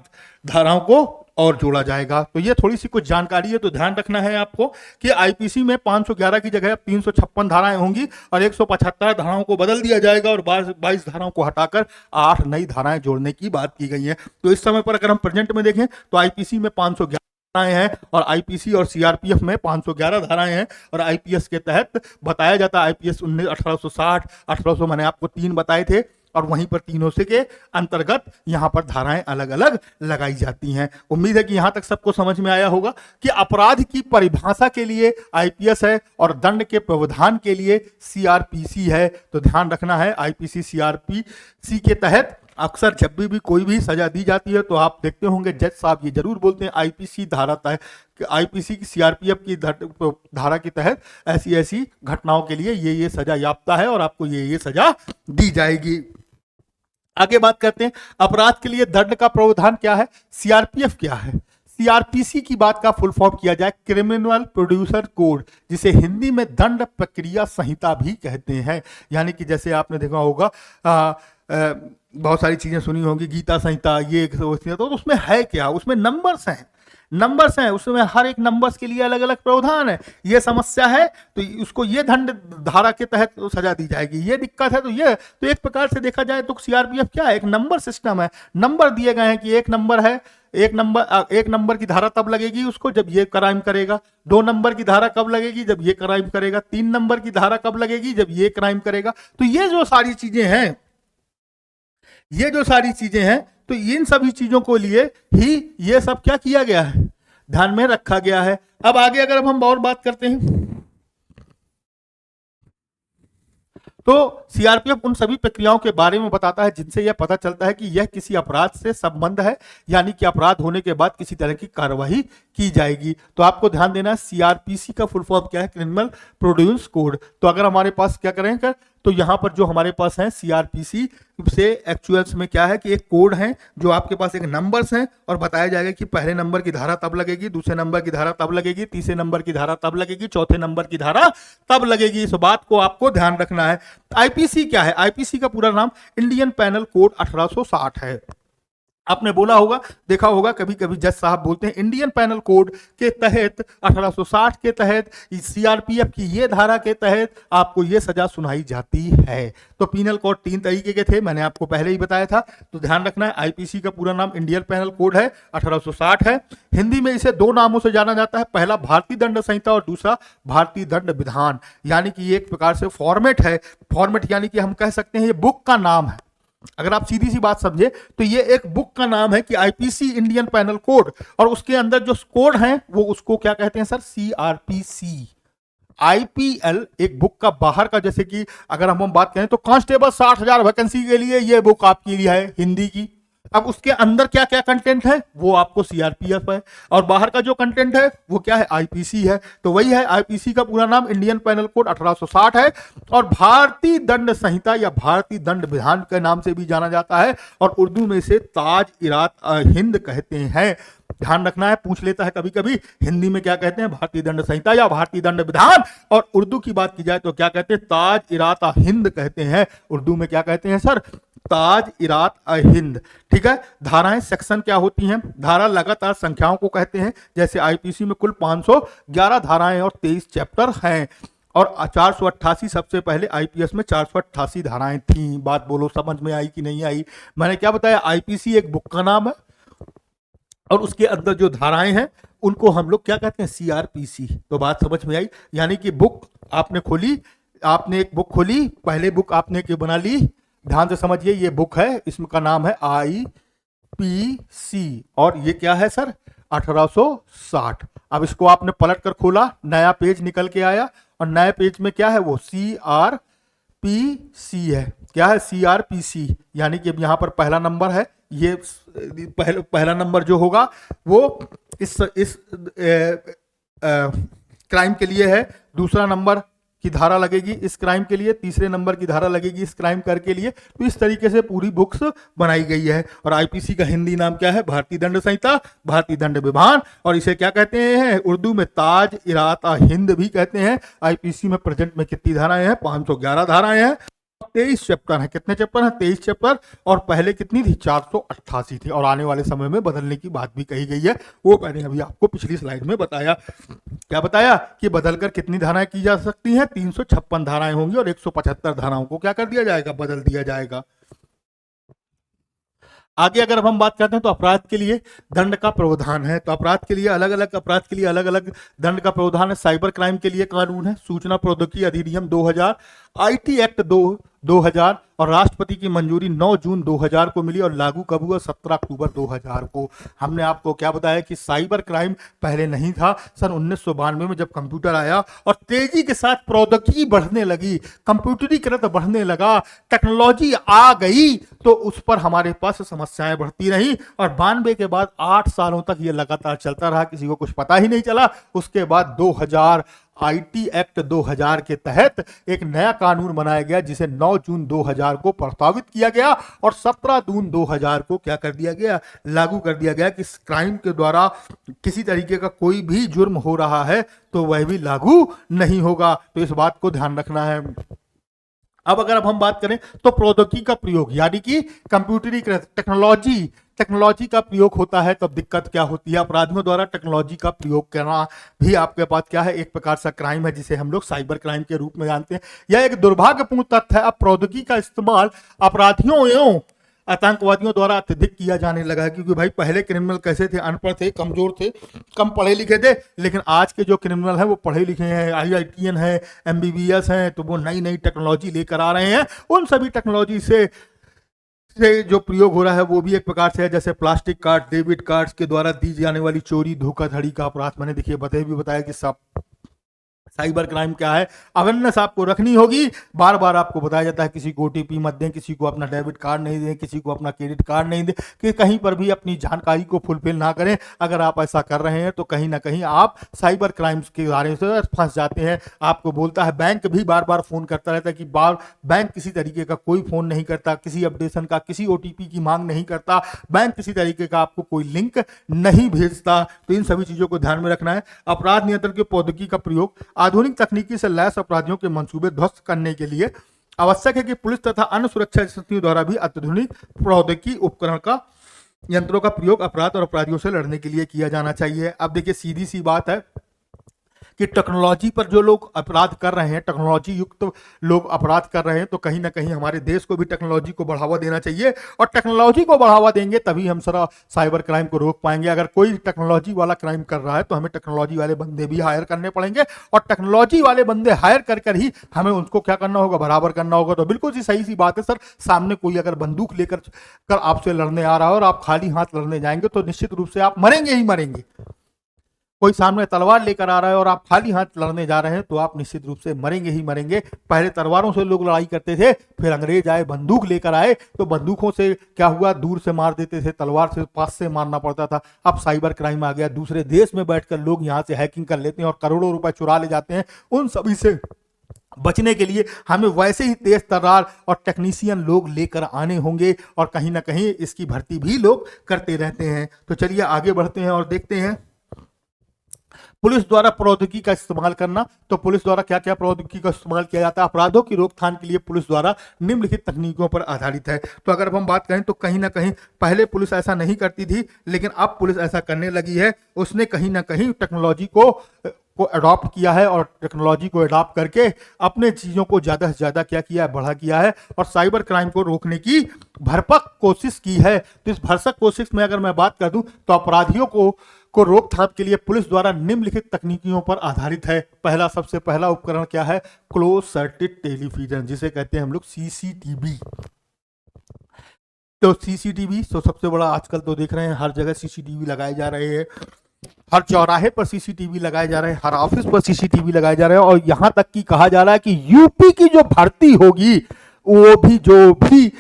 [SPEAKER 1] धाराओं को और जोड़ा जाएगा। तो ये थोड़ी सी कुछ जानकारी है, तो ध्यान रखना है आपको कि आईपीसी में 511 की जगह 356 धाराएं होंगी और 175 धाराओं को बदल दिया जाएगा और 22 धाराओं को हटाकर 8 नई धाराएं जोड़ने की बात की गई है। तो इस समय पर अगर हम प्रेजेंट में देखें तो आईपीसी में 511 धाराएं हैं और आईपीसी और सीआरपीएफ में 511 धाराएं हैं और आईपीएस के तहत बताया जाता है आईपीएस 1860 1800 मैंने आपको 3 बताए थे और वहीं पर तीनों से के अंतर्गत यहां पर धाराएं अलग अलग लगाई जाती हैं। उम्मीद है कि यहां तक सबको समझ में आया होगा कि अपराध की परिभाषा के लिए आईपीएस है और दंड के प्रावधान के लिए सीआरपीसी है। तो ध्यान रखना है आईपीसी सीआरपीसी के तहत अक्सर जब भी कोई भी सजा दी जाती है तो आप देखते होंगे जज साहब ये जरूर बोलते हैं आईपीसी धारा तय आईपीसी की सीआरपीएफ की धारा के तहत ऐसी ऐसी घटनाओं के लिए ये सजा याफ्ता है और आपको ये सजा दी जाएगी। आगे बात करते हैं अपराध के लिए दंड का प्रावधान क्या है, सीआरपीएफ क्या है। सीआरपीसी की बात का फुल फॉर्म किया जाए क्रिमिनल प्रोड्यूसर कोड, जिसे हिंदी में दंड प्रक्रिया संहिता भी कहते हैं। यानी कि जैसे आपने देखा होगा बहुत सारी चीजें सुनी होंगी, गीता संहिता, ये तो उसमें है क्या, उसमें नंबर्स हैं उसमें हर एक नंबर्स के लिए अलग अलग प्रावधान है। ये समस्या है तो उसको ये दंड धारा के तहत सजा दी जाएगी, ये दिक्कत है तो एक प्रकार से देखा जाए तो सीआरपीएफ क्या है, एक नंबर सिस्टम है। नंबर दिए गए हैं कि एक नंबर है, एक नंबर की धारा तब लगेगी उसको जब ये क्राइम करेगा, 2 नंबर की धारा कब लगेगी जब ये क्राइम करेगा, 3 नंबर की धारा कब लगेगी जब ये क्राइम करेगा। तो ये जो सारी चीजें हैं तो इन सभी चीजों को लिए ही ये सब क्या किया गया है, ध्यान में रखा गया है। अब आगे अगर हम और बात करते हैं तो सीआरपीएफ उन सभी प्रक्रियाओं के बारे में बताता है जिनसे यह पता चलता है कि यह किसी अपराध से संबंध है, यानी कि अपराध होने के बाद किसी तरह की कार्रवाई की जाएगी। तो आपको ध्यान देना है सीआरपीसी का फुल फॉर्म क्या है, क्रिमिनल प्रोड्यूस कोड। तो अगर हमारे पास क्या करेंगे तो यहां पर जो हमारे पास है सीआरपीसी से एक्चुअल्स में क्या है कि एक कोड है जो आपके पास एक नंबर्स हैं और बताया जाएगा कि पहले नंबर की धारा तब लगेगी, दूसरे नंबर की धारा तब लगेगी, तीसरे नंबर की धारा तब लगेगी, चौथे नंबर की धारा तब लगेगी। इस बात को आपको ध्यान रखना है। आईपीसी क्या है, आईपीसी का पूरा नाम इंडियन पेनल कोड 1860 है। आपने बोला होगा, देखा होगा कभी कभी जज साहब बोलते हैं इंडियन पेनल कोड के तहत 1860 के तहत सीआरपीएफ की ये धारा के तहत आपको ये सजा सुनाई जाती है। तो पीनल कोड 3 तरीके के थे, मैंने आपको पहले ही बताया था। तो ध्यान रखना है आईपीसी का पूरा नाम इंडियन पेनल कोड है, 1860 है। हिंदी में इसे 2 नामों से जाना जाता है, पहला भारतीय दंड संहिता और दूसरा भारतीय दंड विधान। यानी कि ये एक प्रकार से फॉर्मेट है, फॉर्मेट यानी कि हम कह सकते हैं ये बुक का नाम है। अगर आप सीधी सी बात समझे तो ये एक बुक का नाम है कि आईपीसी इंडियन पेनल कोड, और उसके अंदर जो कोड हैं वो उसको क्या कहते हैं सर, सीआरपीसी। आईपीएल एक बुक का बाहर का, जैसे कि अगर हम बात करें तो कांस्टेबल 60,000 वैकेंसी के लिए ये बुक आपके लिए है हिंदी की। अब उसके अंदर क्या क्या कंटेंट है वो आपको सीआरपीएफ है, और बाहर का जो कंटेंट है वो क्या है, आईपीसी है। तो वही है, आईपीसी का पूरा नाम इंडियन पेनल कोड 1860 है और भारतीय दंड संहिता या भारतीय दंड विधान के नाम से भी जाना जाता है, और उर्दू में इसे ताज-इरात हिंद कहते हैं। ध्यान रखना है, पूछ लेता है कभी कभी हिंदी में क्या कहते हैं, भारतीय दंड संहिता या भारतीय दंड विधान, और उर्दू की बात की जाए तो क्या कहते हैं, ताज-इरात हिंद कहते हैं। उर्दू में क्या कहते हैं सर, ताज-इरात हिंद। ठीक है। धाराएं सेक्शन क्या होती हैं, धारा लगातार संख्याओं को कहते हैं। जैसे आईपीसी में कुल 511 धाराएं और 23 चैप्टर हैं, और 488 सबसे पहले आईपीएस में 488 धाराएं थी। बात बोलो समझ में आई कि नहीं आई। मैंने क्या बताया, आईपीसी एक बुक का नाम है और उसके अंदर जो धाराएं हैं उनको हम लोग क्या कहते हैं, सीआरपीसी। तो बात समझ में आई। यानी कि बुक आपने खोली, आपने एक बुक खोली, पहले बुक आपने क्या बना ली, ध्यान से समझिए, ये बुक है, इसका नाम है आईपीसी, और ये क्या है सर, 1860। अब इसको आपने पलट कर खोला, नया पेज निकल के आया, और नए पेज में क्या है, वो सीआरपीसी है। क्या है, सीआरपीसी। यानी कि यहां पर पहला नंबर है, ये पहला नंबर जो होगा वो इस क्राइम के लिए है, दूसरा नंबर की धारा लगेगी इस क्राइम के लिए, तीसरे नंबर की धारा लगेगी इस क्राइम कर के लिए। तो इस तरीके से पूरी बुक्स बनाई गई है। और आईपीसी का हिंदी नाम क्या है, भारतीय दंड संहिता, भारतीय दंड विधान, और इसे क्या कहते हैं, उर्दू में ताज-इरात हिंद भी कहते हैं। आईपीसी में प्रेजेंट में कितनी धाराएं हैं, 511 धाराएं हैं, 23 चैप्टर हैं। कितने चैप्टर हैं, 23 चैप्टर, और पहले कितनी थी, 488 थी, और आने वाले समय में बदलने की बात भी कही गई है। वो मैंने अभी आपको पिछली स्लाइड में बताया। क्या बताया कि बदलकर कितनी धाराएं की जा सकती हैं, 356 धाराएं होंगी, और 175 धाराओं को क्या कर दिया जाएगा, बदल दिया जाएगा। आगे अगर अब हम बात करते हैं तो अपराध के लिए दंड का प्रावधान है। तो अपराध के लिए अलग अलग अपराध के लिए अलग अलग दंड का प्रावधान है। साइबर क्राइम के लिए कानून है सूचना प्रौद्योगिकी अधिनियम 2000, आईटी एक्ट 2000 और राष्ट्रपति की मंजूरी 9 जून 2000 को मिली और लागू कब हुआ 17 अक्टूबर 2000 को। हमने आपको क्या बताया कि साइबर क्राइम पहले नहीं था। सन 1992 में जब कंप्यूटर आया और तेजी के साथ प्रौद्योगिकी बढ़ने लगी, कंप्यूटरीकृत बढ़ने लगा, टेक्नोलॉजी आ गई, तो उस पर हमारे पास समस्याएं बढ़ती रही और 92 के बाद 8 सालों तक ये लगातार चलता रहा, किसी को कुछ पता ही नहीं चला। उसके बाद 2000 आईटी एक्ट 2000 के तहत एक नया कानून बनाया गया जिसे 9 जून 2000 को प्रस्तावित किया गया और 17 जून 2000 को क्या कर दिया गया, लागू कर दिया गया कि क्राइम के द्वारा किसी तरीके का कोई भी जुर्म हो रहा है तो वह भी लागू नहीं होगा। तो इस बात को ध्यान रखना है। अब हम बात करें तो प्रौद्योगिकी का प्रयोग यानी कि कंप्यूटरीकृत टेक्नोलॉजी का प्रयोग होता है, तब दिक्कत क्या होती है। अपराधियों द्वारा टेक्नोलॉजी का प्रयोग करना भी आपके पास क्या है, एक प्रकार से क्राइम है जिसे हम लोग साइबर क्राइम के रूप में जानते हैं। यह एक दुर्भाग्यपूर्ण तथ्य है। अब प्रौद्योगिकी का इस्तेमाल अपराधियों एवं आतंकवादियों द्वारा अत्यधिक किया जाने लगा है, क्योंकि भाई पहले क्रिमिनल कैसे थे, अनपढ़ थे, कमजोर थे, कम पढ़े लिखे थे, लेकिन आज के जो क्रिमिनल हैं वो पढ़े लिखे हैं, आईआईटीएन हैं, एमबीबीएस हैं, तो वो नई नई टेक्नोलॉजी लेकर आ रहे हैं। उन सभी टेक्नोलॉजी से जो प्रयोग हो रहा है वो भी एक प्रकार से है, जैसे प्लास्टिक कार्ड, डेबिट कार्ड्स के द्वारा दी जाने वाली चोरी, धोखाधड़ी का अपराध। मैंने देखिए बताया कि सब साइबर क्राइम क्या है, अवेयरनेस आपको रखनी होगी। बार बार आपको बताया जाता है किसी को ओटीपी मत दें, किसी को अपना डेबिट कार्ड नहीं दें, किसी को अपना क्रेडिट कार्ड नहीं दें, कि कहीं पर भी अपनी जानकारी को फुलफिल ना करें। अगर आप ऐसा कर रहे हैं तो कहीं ना कहीं आप साइबर क्राइम्स के बारे से फंस जाते हैं। आपको बोलता है, बैंक भी बार बार फोन करता रहता है कि बैंक किसी तरीके का कोई फोन नहीं करता, किसी अपडेशन का, किसी ओटीपी की मांग नहीं करता, बैंक किसी तरीके का आपको कोई लिंक नहीं भेजता। तो इन सभी चीजों को ध्यान में रखना है। अपराध नियंत्रण की प्रौद्योगिकी का प्रयोग आधुनिक तकनीकी से लैस अपराधियों के मंसूबे ध्वस्त करने के लिए आवश्यक है कि पुलिस तथा अन्य सुरक्षा एजेंसियों द्वारा भी अत्याधुनिक प्रौद्योगिकी उपकरण का यंत्रों का प्रयोग अपराध और अपराधियों से लड़ने के लिए किया जाना चाहिए। अब देखिए सीधी सी बात है कि टेक्नोलॉजी पर जो लोग अपराध कर रहे हैं, टेक्नोलॉजी युक्त लोग अपराध कर रहे हैं, तो कहीं ना कहीं हमारे देश को भी टेक्नोलॉजी को बढ़ावा देना चाहिए और टेक्नोलॉजी को बढ़ावा देंगे तभी हम सारा साइबर क्राइम को रोक पाएंगे। अगर कोई टेक्नोलॉजी वाला क्राइम कर रहा है तो हमें टेक्नोलॉजी वाले बंदे भी हायर करने पड़ेंगे और टेक्नोलॉजी वाले बंदे हायर कर ही हमें उनको क्या करना होगा, बराबर करना होगा। तो बिल्कुल सही सी बात है सर। सामने कोई अगर बंदूक लेकर आपसे लड़ने आ रहा है और आप खाली हाथ लड़ने जाएंगे तो निश्चित रूप से आप मरेंगे ही मरेंगे। कोई सामने तलवार लेकर आ रहा है और आप खाली हाथ लड़ने जा रहे हैं तो आप निश्चित रूप से मरेंगे ही मरेंगे। पहले तलवारों से लोग लड़ाई करते थे, फिर अंग्रेज आए, बंदूक लेकर आए, तो बंदूकों से क्या हुआ, दूर से मार देते थे, तलवार से पास से मारना पड़ता था। अब साइबर क्राइम आ गया, दूसरे देश में बैठकर लोग यहाँ से हैकिंग कर लेते हैं और करोड़ों रुपए चुरा ले जाते हैं। उन सभी से बचने के लिए हमें वैसे ही तेज तर्रार और टेक्नीशियन लोग लेकर आने होंगे और कहीं ना कहीं इसकी भर्ती भी लोग करते रहते हैं। तो चलिए आगे बढ़ते हैं और देखते हैं पुलिस द्वारा प्रौद्योगिकी का इस्तेमाल करना। तो पुलिस द्वारा क्या क्या प्रौद्योगिकी का इस्तेमाल किया जाता है। अपराधों की रोकथाम के लिए पुलिस द्वारा निम्नलिखित तकनीकों पर आधारित है। तो अगर हम बात करें तो कहीं ना कहीं पहले पुलिस ऐसा नहीं करती थी, लेकिन अब पुलिस ऐसा करने लगी है। उसने कहीं ना कहीं टेक्नोलॉजी को अडॉप्ट किया है और टेक्नोलॉजी को अडॉप्ट करके अपने चीजों को ज्यादा से ज्यादा क्या किया है, बढ़ा किया है और साइबर क्राइम को रोकने की भरसक कोशिश की है। तो इस भरसक कोशिश में अगर मैं बात कर दूं तो अपराधियों को रोकथाम के लिए पुलिस द्वारा निम्नलिखित तकनीकियों पर आधारित है। सबसे पहला उपकरण क्या है, क्लोज सर्किट टेलीविजन, जिसे कहते हैं हम लोग सीसीटीवी। तो सीसीटीवी तो सबसे बड़ा आजकल तो देख रहे हैं हर जगह सीसीटीवी लगाए जा रहे हैं, हर चौराहे पर सीसीटीवी लगाए जा रहे हैं, हर ऑफिस पर सीसीटीवी लगाए जा रहे हैं और यहां तक कि कहा जा रहा है कि यूपी की जो भर्ती होगी वो भी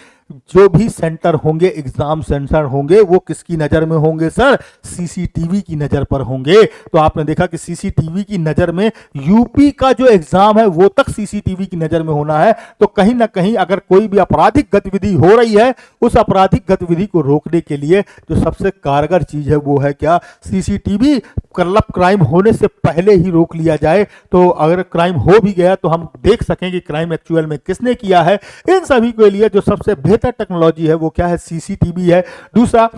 [SPEAKER 1] जो भी सेंटर होंगे, एग्जाम सेंटर होंगे, वो किसकी नजर में होंगे सर, सीसीटीवी की नजर पर होंगे। तो आपने देखा कि सीसीटीवी की नजर में यूपी का जो एग्जाम है वो तक सीसीटीवी की नजर में होना है। तो कहीं ना कहीं अगर कोई भी आपराधिक गतिविधि हो रही है, उस आपराधिक गतिविधि को रोकने के लिए जो सबसे कारगर चीज है वो है क्या, सीसीटीवी। क्राइम होने से पहले ही रोक लिया जाए, तो अगर क्राइम हो भी गया तो हम देख सकें कि क्राइम एक्चुअल में किसने किया है। इन सभी के लिए जो सबसे बेहतर टेक्नोलॉजी है वो क्या है, सीसीटीवी है। दूसरा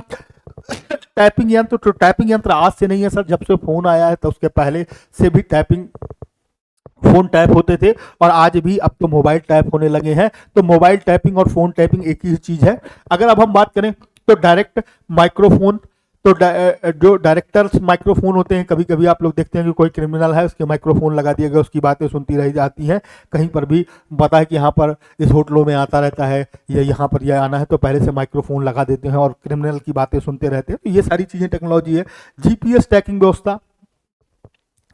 [SPEAKER 1] टाइपिंग यंत्र। तो टाइपिंग यंत्र आज से नहीं है सर, जब से फोन आया है तो उसके पहले से भी फोन टैप होते थे और आज भी अब तो मोबाइल टैप होने लगे हैं। तो मोबाइल टैपिंग और फोन टैपिंग एक ही चीज है। अगर अब हम बात करें तो डायरेक्ट माइक्रोफोन, तो जो डायरेक्टर्स माइक्रोफोन होते हैं, कभी कभी आप लोग देखते हैं कि कोई क्रिमिनल है, उसके माइक्रोफोन लगा दिया गया, उसकी बातें सुनती रही जाती हैं। कहीं पर भी पता है कि यहाँ पर इस होटलों में आता रहता है या यहाँ पर यह आना है, तो पहले से माइक्रोफोन लगा देते हैं और क्रिमिनल की बातें सुनते रहते हैं। तो ये सारी चीज़ें टेक्नोलॉजी है। जीपीएस ट्रैकिंग व्यवस्था,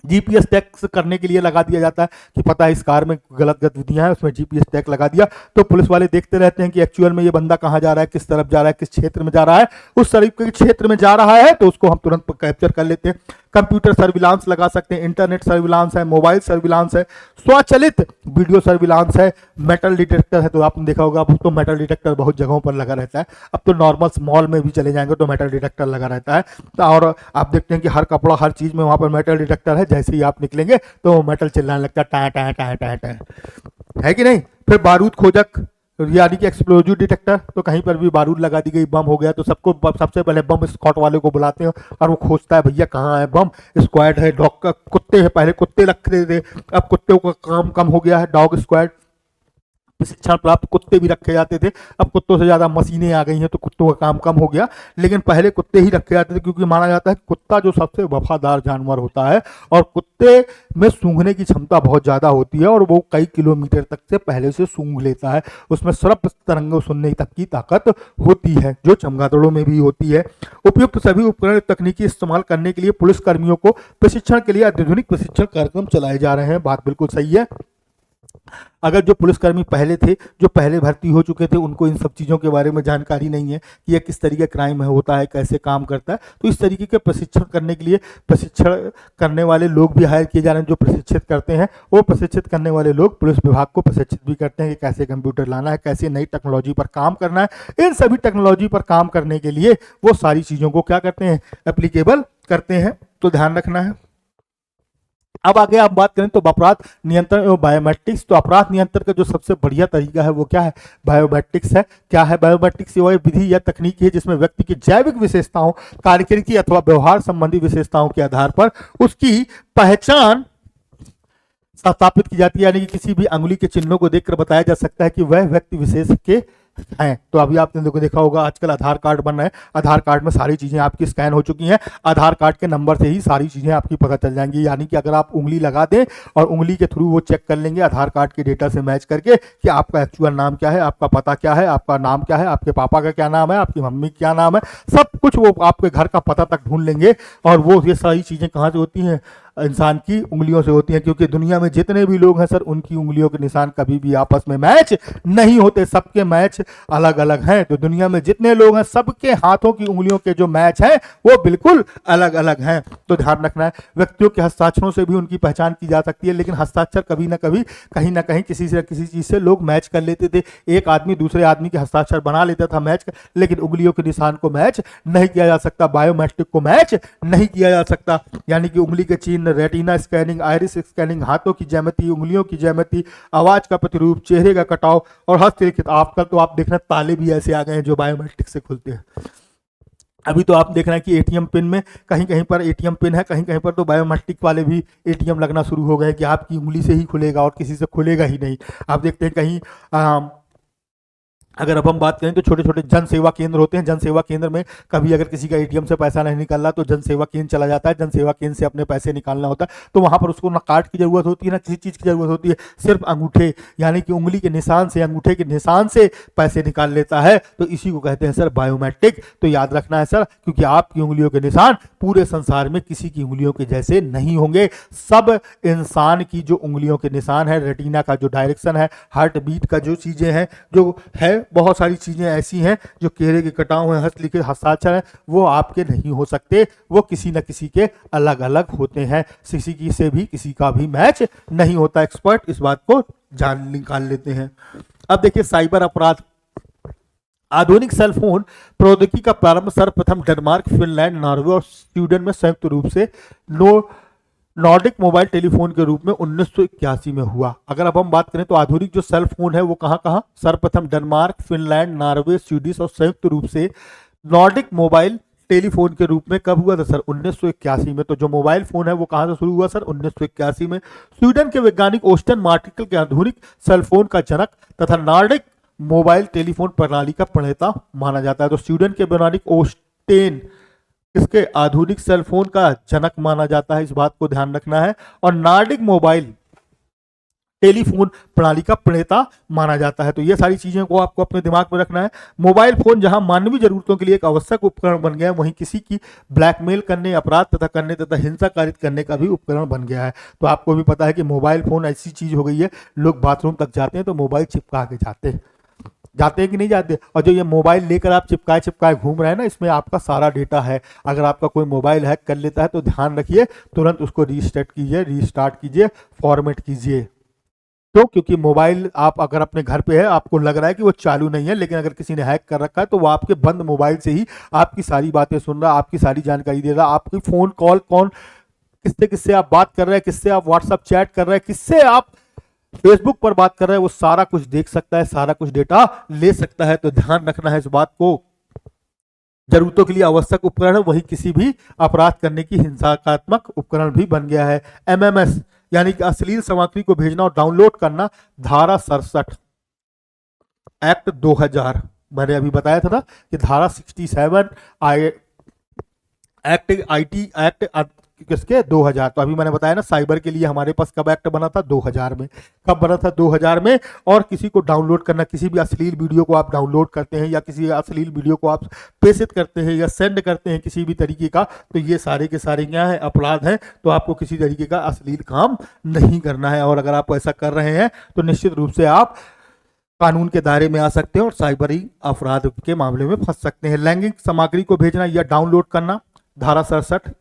[SPEAKER 1] जीपीएस टैग करने के लिए लगा दिया जाता है कि पता है इस कार में गलत गतिविधियां हैं, उसमें जीपीएस टैग लगा दिया, तो पुलिस वाले देखते रहते हैं कि एक्चुअल में ये बंदा कहाँ जा रहा है, किस तरफ जा रहा है, किस क्षेत्र में जा रहा है। उस तरीके के क्षेत्र में जा रहा है तो उसको हम तुरंत कैप्चर कर लेते हैं। कंप्यूटर सर्विलांस लगा सकते हैं, इंटरनेट सर्विलांस है, मोबाइल सर्विलांस है, स्वचालित वीडियो सर्विलांस है, मेटल डिटेक्टर है। तो आपने देखा होगा अब तो मेटल डिटेक्टर बहुत जगहों पर लगा रहता है। अब तो नॉर्मल मॉल में भी चले जाएंगे तो मेटल डिटेक्टर लगा रहता है। और आप देखते हैं कि हर कपड़ा, हर चीज में वहां पर मेटल डिटेक्टर है। जैसे ही आप निकलेंगे तो मेटल चिल्लाने लगता है, टाँ टाँ टाँ टाँ टाँ, है कि नहीं। फिर बारूद खोजक यानी कि एक्सप्लोजिव डिटेक्टर, तो कहीं पर भी बारूद लगा दी गई, बम हो गया, तो सबको सबसे पहले बम स्क्वाड वाले को बुलाते हैं और वो खोजता है भैया कहाँ है बम स्क्वाड है। डॉग का कुत्ते हैं, पहले कुत्ते रखते थे, अब कुत्तों का काम कम हो गया है, डॉग स्क्वाड प्रशिक्षण प्राप्त कुत्ते भी रखे जाते थे। अब कुत्तों से ज़्यादा मशीनें आ गई हैं तो कुत्तों का काम कम हो गया, लेकिन पहले कुत्ते ही रखे जाते थे क्योंकि माना जाता है कुत्ता जो सबसे वफादार जानवर होता है और कुत्ते में सूंघने की क्षमता बहुत ज़्यादा होती है और वो कई किलोमीटर तक से पहले से सूंघ लेता है। उसमें सर्प तरंगों सुनने तक की ताकत होती है जो चमगादड़ों में भी होती है। उपयुक्त सभी उपकरण तकनीकी इस्तेमाल करने के लिए पुलिस कर्मियों को प्रशिक्षण के लिए अत्याधुनिक प्रशिक्षण कार्यक्रम चलाए जा रहे हैं। बात बिल्कुल सही है। अगर जो पुलिसकर्मी पहले थे, जो पहले भर्ती हो चुके थे, उनको इन सब चीज़ों के बारे में जानकारी नहीं है कि यह किस तरीके क्राइम है होता है, कैसे काम करता है, तो इस तरीके के प्रशिक्षण करने के लिए प्रशिक्षण करने वाले लोग भी हायर किए जा रहे हैं जो प्रशिक्षित करते हैं। वो प्रशिक्षित करने वाले लोग पुलिस विभाग को प्रशिक्षित भी करते हैं कि कैसे कंप्यूटर लाना है, कैसे नई टेक्नोलॉजी पर काम करना है। इन सभी टेक्नोलॉजी पर काम करने के लिए वो सारी चीज़ों को क्या करते हैं, एप्लीकेबल करते हैं। तो ध्यान रखना है। अब आगे आप बात करें तो अपराध नियंत्रण एवं बायोमेट्रिक्स। तो अपराध नियंत्रण का जो सबसे बढ़िया तरीका है वो क्या है, बायोमेट्रिक्स है। क्या है बायोमेट्रिक्स? वह विधि या तकनीक है जिसमें व्यक्ति की जैविक विशेषताओं, कार्यकिरिकी अथवा व्यवहार संबंधी विशेषताओं के आधार पर उसकी पहचान स्थापित की जाती है। यानी कि किसी भी अंगुली के चिन्हों को देखकर बताया जा सकता है कि वह व्यक्ति विशेष के हैं। तो अभी आपने देखा होगा आजकल आधार कार्ड बन रहे हैं, आधार कार्ड में सारी चीजें आपकी स्कैन हो चुकी हैं, आधार कार्ड के नंबर से ही सारी चीजें आपकी पता चल जाएंगी। यानी कि अगर आप उंगली लगा दें और उंगली के थ्रू वो चेक कर लेंगे आधार कार्ड के डेटा से मैच करके कि आपका एक्चुअल नाम क्या है, आपका पता क्या है, आपका नाम क्या है, आपके पापा का क्या नाम है, आपकी मम्मी क्या नाम है, सब कुछ वो आपके घर का पता तक ढूंढ लेंगे। और वो ये सारी चीजें कहाँ से होती हैं, इंसान की उंगलियों से होती हैं। क्योंकि दुनिया में जितने भी लोग हैं सर, उनकी उंगलियों के निशान कभी भी आपस में मैच नहीं होते, सबके मैच अलग अलग हैं। तो दुनिया में जितने लोग हैं सबके हाथों की उंगलियों के जो मैच हैं वो बिल्कुल अलग अलग हैं। तो ध्यान रखना है। व्यक्तियों के हस्ताक्षरों से भी उनकी पहचान की जा सकती है, लेकिन हस्ताक्षर कभी ना कभी कहीं ना कहीं किसी से किसी चीज से लोग मैच कर लेते थे। एक आदमी दूसरे आदमी के हस्ताक्षर बना लेता था मैच, लेकिन उंगलियों के निशान को मैच नहीं किया जा सकता, बायोमेट्रिक को मैच नहीं किया जा सकता। यानी कि उंगली के चिन्ह, रेटिना स्कैनिंग, आइरिस स्कैनिंग, हाथों की ज्यामिति, उंगलियों की ज्यामिति, आवाज का प्रतिरूप, चेहरे का कटाव और हस्तलिखित। आजकल तो आप देख रहे हैं ताले भी ऐसे आ गए हैं जो बायोमेट्रिक से खुलते हैं। अभी तो आप देख रहे हैं कि एटीएम पिन में कहीं कहीं पर एटीएम पिन है, कहीं कहीं पर तो बायोमेट्रिक वाले भी एटीएम लगना शुरू हो गए कि आपकी उंगली से ही खुलेगा और किसी से खुलेगा ही नहीं। आप देखते हैं कहीं अगर अब हम बात करें तो छोटे छोटे जन सेवा केंद्र होते हैं। जन सेवा केंद्र में कभी अगर किसी का एटीएम से पैसा नहीं निकल रहा तो जन सेवा केंद्र चला जाता है, जन सेवा केंद्र से अपने पैसे निकालना होता है। तो वहां पर उसको ना कार्ड की जरूरत होती है ना किसी चीज़ की जरूरत होती है, सिर्फ अंगूठे यानी कि उंगली के निशान से, अंगूठे के निशान से पैसे निकाल लेता है। तो इसी को कहते हैं सर बायोमेट्रिक। तो याद रखना है सर, क्योंकि आपकी उंगलियों के निशान पूरे संसार में किसी की उंगलियों के जैसे नहीं होंगे। सब इंसान की जो उंगलियों के निशान है, रेटिना का जो डायरेक्शन है, हार्ट बीट का जो चीज़ें हैं, जो है बहुत सारी चीजें ऐसी हैं जो चेहरे के कटाव हैं, हस्तलिखित, हस्ताक्षर हैं, वो आपके नहीं हो सकते। वो किसी न किसी के अलग अलग होते हैं। किसी की से भी किसी का भी मैच नहीं होता। एक्सपर्ट इस बात को जान निकाल लेते हैं। अब देखिए साइबर अपराध। आधुनिक सेल फोन प्रौद्योगिकी का प्रारंभ सर्वप्रथम डेनमार्क, फिनलैंड, नॉर्वे और स्वीडन में संयुक्त रूप से नॉर्डिक मोबाइल टेलीफोन के रूप में 1981 में हुआ। अगर अब हम बात करें तो आधुनिक जो सेल फोन है वो कहाँ कहाँ, सर्वप्रथम डेनमार्क, फिनलैंड, नॉर्वे, स्वीडिश और संयुक्त रूप से नॉर्डिक मोबाइल टेलीफोन के रूप में कब हुआ था सर, 1981 में। तो जो मोबाइल फोन है वो कहाँ से शुरू हुआ सर, 1981 में। स्वीडन के वैज्ञानिक ओस्टन मार्टिकल के आधुनिक सेल फोन का जनक तथा नॉर्डिक मोबाइल टेलीफोन प्रणाली का प्रणेता माना जाता है। तो स्वीडन के वैज्ञानिक ओस्टेन इसके आधुनिक सेलफोन का जनक माना जाता है, इस बात को ध्यान रखना है। और नॉर्डिक मोबाइल टेलीफोन प्रणाली का प्रणेता माना जाता है। तो ये सारी चीजें को आपको अपने दिमाग में रखना है। मोबाइल फोन जहां मानवीय जरूरतों के लिए एक आवश्यक उपकरण बन गया है, वहीं किसी की ब्लैकमेल करने, अपराध तथा करने तथा हिंसा कारित करने का भी उपकरण बन गया है। तो आपको भी पता है कि मोबाइल फोन ऐसी चीज हो गई है, लोग बाथरूम तक जाते हैं तो मोबाइल चिपका के जाते हैं कि नहीं जाते। और जो ये मोबाइल लेकर आप चिपकाए चिपकाए घूम रहे हैं ना, इसमें आपका सारा डेटा है। अगर आपका कोई मोबाइल हैक कर लेता है तो ध्यान रखिए, तुरंत उसको रीसेट कीजिए, रीस्टार्ट कीजिए, फॉर्मेट कीजिए। तो क्योंकि मोबाइल आप अगर अपने घर पे है, आपको लग रहा है कि वो चालू नहीं है, लेकिन अगर किसी ने हैक कर रखा है तो वो आपके बंद मोबाइल से ही आपकी सारी बातें सुन रहा है, आपकी सारी जानकारी दे रहा है, आपकी फोन कॉल कौन किससे किससे आप बात कर रहे हैं, किससे आप व्हाट्सअप चैट कर रहे हैं, किससे आप फेसबुक पर बात कर रहे हैं, वो सारा कुछ देख सकता है, सारा कुछ डेटा ले सकता है। तो ध्यान रखना है इस बात को। जरूरतों के लिए आवश्यक उपकरण है, वही किसी भी अपराध करने की हिंसात्मक उपकरण भी बन गया है। एमएमएस यानी कि अश्लील सामग्री को भेजना और डाउनलोड करना, धारा 67 एक्ट 2000, मैंने अभी बताया था ना कि धारा 67 एक्ट आईटी एक्ट किसके 2000। तो अभी मैंने बताया ना साइबर के लिए हमारे पास कब एक्ट बना था 2000 में। कब बना था 2000 में। और किसी को डाउनलोड करना, किसी भी अश्लील वीडियो को आप डाउनलोड करते हैं या किसी अश्लील वीडियो को आप प्रेषित करते हैं या सेंड करते हैं किसी भी तरीके का, तो ये सारे के सारे क्या है, अपराध हैं। तो आपको किसी तरीके का अश्लील काम नहीं करना है। और अगर आप ऐसा कर रहे हैं तो निश्चित रूप से आप कानून के दायरे में आ सकते हैं और साइबरी अपराध के मामले में फंस सकते हैं। लैंगिक सामग्री को भेजना या डाउनलोड करना, धारा 67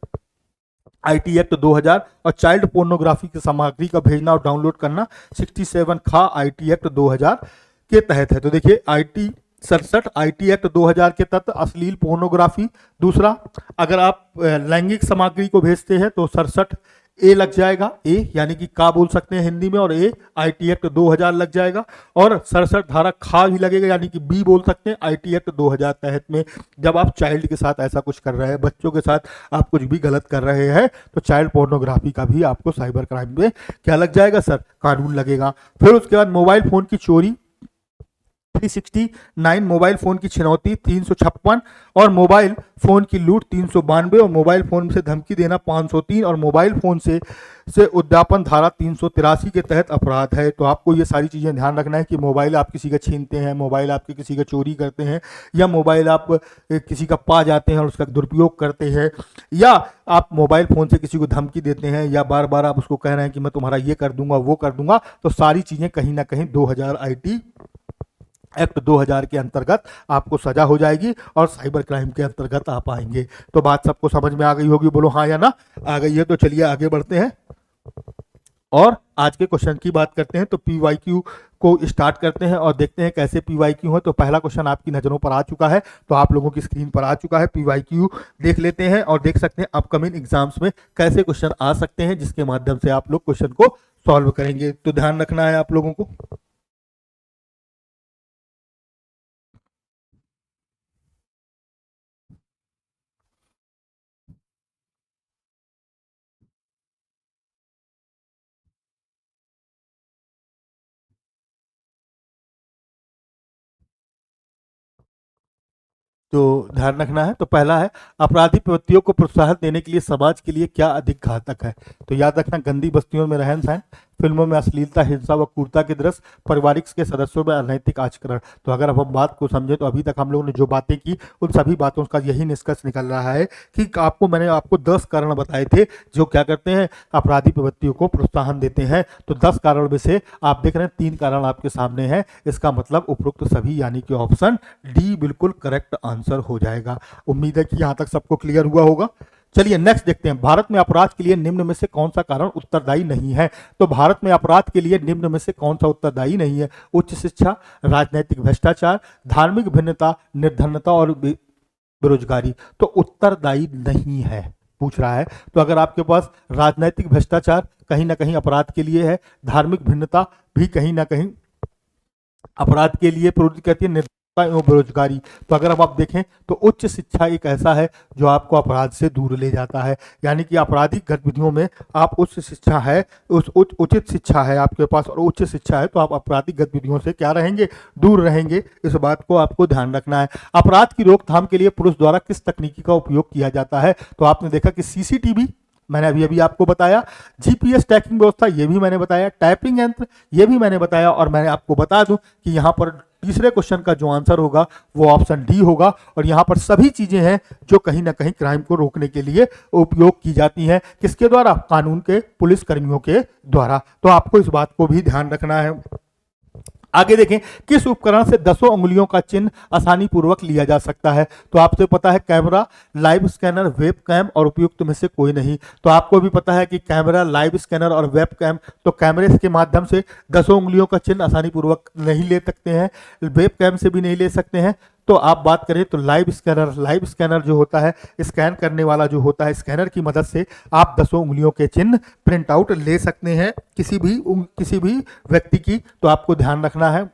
[SPEAKER 1] आईटी एक्ट 2000। और चाइल्ड पोर्नोग्राफी की सामग्री का भेजना और डाउनलोड करना 67 खा आईटी एक्ट 2000 के तहत है। तो देखिए आईटी 67 आईटी एक्ट 2000 के तहत अश्लील पोर्नोग्राफी। दूसरा, अगर आप लैंगिक सामग्री को भेजते हैं तो 67 ए लग जाएगा, ए यानी कि का बोल सकते हैं हिंदी में, और ए आईटी एक्ट 2000 लग जाएगा। और 67 धारा खा भी लगेगा, यानी कि बी बोल सकते हैं आईटी एक्ट 2000 तहत में। जब आप चाइल्ड के साथ ऐसा कुछ कर रहे हैं, बच्चों के साथ आप कुछ भी गलत कर रहे हैं, तो चाइल्ड पोर्नोग्राफी का भी आपको साइबर क्राइम में क्या लग जाएगा सर, कानून लगेगा। फिर उसके बाद मोबाइल फोन की चोरी 369, मोबाइल फोन की छिनौती 356, और मोबाइल फोन की लूट 392, और मोबाइल फोन से धमकी देना 503, और मोबाइल फोन से उद्यापन धारा 383 के तहत अपराध है। तो आपको ये सारी चीजें ध्यान रखना है कि मोबाइल आप किसी का छीनते हैं, मोबाइल आपके किसी का चोरी करते हैं, या मोबाइल आप किसी का पा जाते हैं और उसका दुरुपयोग करते हैं, या आप मोबाइल फोन से किसी को धमकी देते हैं, या बार बार आप उसको कह रहे हैं कि मैं तुम्हारा ये कर दूंगा वो कर दूंगा, तो सारी चीजें कहीं ना कहीं 2000 आईटी एक्ट 2000 के अंतर्गत आपको सजा हो जाएगी और साइबर क्राइम के अंतर्गत आप आएंगे। तो बात सबको समझ में आ गई होगी, बोलो हाँ या ना। आ गई है तो चलिए आगे बढ़ते हैं और आज के क्वेश्चन की बात करते हैं। तो पीवाईक्यू को स्टार्ट करते हैं और देखते हैं कैसे पीवाईक्यू है। तो पहला क्वेश्चन आपकी नजरों पर आ चुका है, तो आप लोगों की स्क्रीन पर आ चुका है। पीवाईक्यू देख लेते हैं और देख सकते हैं अपकमिंग एग्जाम्स में कैसे क्वेश्चन आ सकते हैं, जिसके माध्यम से आप लोग क्वेश्चन को सॉल्व करेंगे। तो ध्यान रखना है आप लोगों को। तो ध्यान रखना है। तो पहला है, अपराधी प्रवृत्तियों को प्रोत्साहन देने के लिए समाज के लिए क्या अधिक घातक है। तो याद रखना, गंदी बस्तियों में रहन सहन, फिल्मों में अश्लीलता, हिंसा व क्रूरता के दृश्य, पारिवारिक के सदस्यों में अनैतिक आचरण। तो अगर अब हम बात को समझें तो अभी तक हम लोगों ने जो बातें की उन सभी बातों का यही निष्कर्ष निकल रहा है कि मैंने आपको 10 कारण बताए थे जो क्या करते हैं, अपराधी प्रवृत्तियों को प्रोत्साहन देते हैं। तो 10 कारण में से आप देख रहे हैं 3 कारण आपके सामने हैं। इसका मतलब उपरोक्त सभी यानी कि ऑप्शन डी बिल्कुल करेक्ट आंसर हो जाएगा। उम्मीद है कि यहां तक सबको क्लियर हुआ होगा। चलिए नेक्स्ट देखते हैं, भारत में अपराध के लिए निम्न में से कौन सा कारण उत्तरदायी नहीं है। तो भारत में अपराध के लिए निम्न में से कौन सा उत्तरदायी नहीं है। उच्च शिक्षा, राजनीतिक भ्रष्टाचार, धार्मिक भिन्नता, निर्धनता और बेरोजगारी। तो उत्तरदायी नहीं है पूछ रहा है। तो अगर आपके पास राजनीतिक भ्रष्टाचार कहीं ना कहीं अपराध के लिए है, धार्मिक भिन्नता भी कहीं ना कहीं अपराध के लिए प्रवृत्ति करती है, निर्धनता निरक्षरता एवं बेरोजगारी। तो अगर अब आप देखें तो उच्च शिक्षा एक ऐसा है जो आपको अपराध से दूर ले जाता है, यानी कि आपराधिक गतिविधियों में आप उच्च शिक्षा है, उचित शिक्षा है आपके पास और उच्च शिक्षा है, तो आप आपराधिक गतिविधियों से क्या रहेंगे, दूर रहेंगे। इस बात को आपको ध्यान रखना है। अपराध की रोकथाम के लिए पुलिस द्वारा किस तकनीकी का उपयोग किया जाता है? तो आपने देखा कि सीसीटीवी, मैंने अभी अभी आपको बताया, जीपीएस ट्रैकिंग व्यवस्था, ये भी मैंने बताया, टाइपिंग यंत्र, ये भी मैंने बताया, और मैंने आपको बता दूं कि यहाँ पर तीसरे क्वेश्चन का जो आंसर होगा वो ऑप्शन डी होगा। और यहाँ पर सभी चीजें हैं जो कहीं ना कहीं क्राइम को रोकने के लिए उपयोग की जाती हैं। किसके द्वारा? कानून के पुलिस कर्मियों के द्वारा। तो आपको इस बात को भी ध्यान रखना है। आगे देखें, किस उपकरण से 10 उंगलियों का चिन्ह आसानी पूर्वक लिया जा सकता है? तो आपसे पता है camera, live scanner, web cam और उपयुक्त में से कोई नहीं। तो आपको भी पता है कि कैमरा, लाइव स्कैनर और वेब कैम, तो कैमरे के माध्यम से 10 उंगलियों का चिन्ह आसानी पूर्वक नहीं ले सकते हैं, वेब कैम से भी नहीं ले सकते हैं। तो आप बात करें तो लाइव स्कैनर जो होता है, स्कैन करने वाला जो होता है, स्कैनर की मदद से आप 10 उंगलियों के चिन्ह प्रिंट आउट ले सकते हैं किसी भी व्यक्ति की। तो आपको ध्यान रखना है।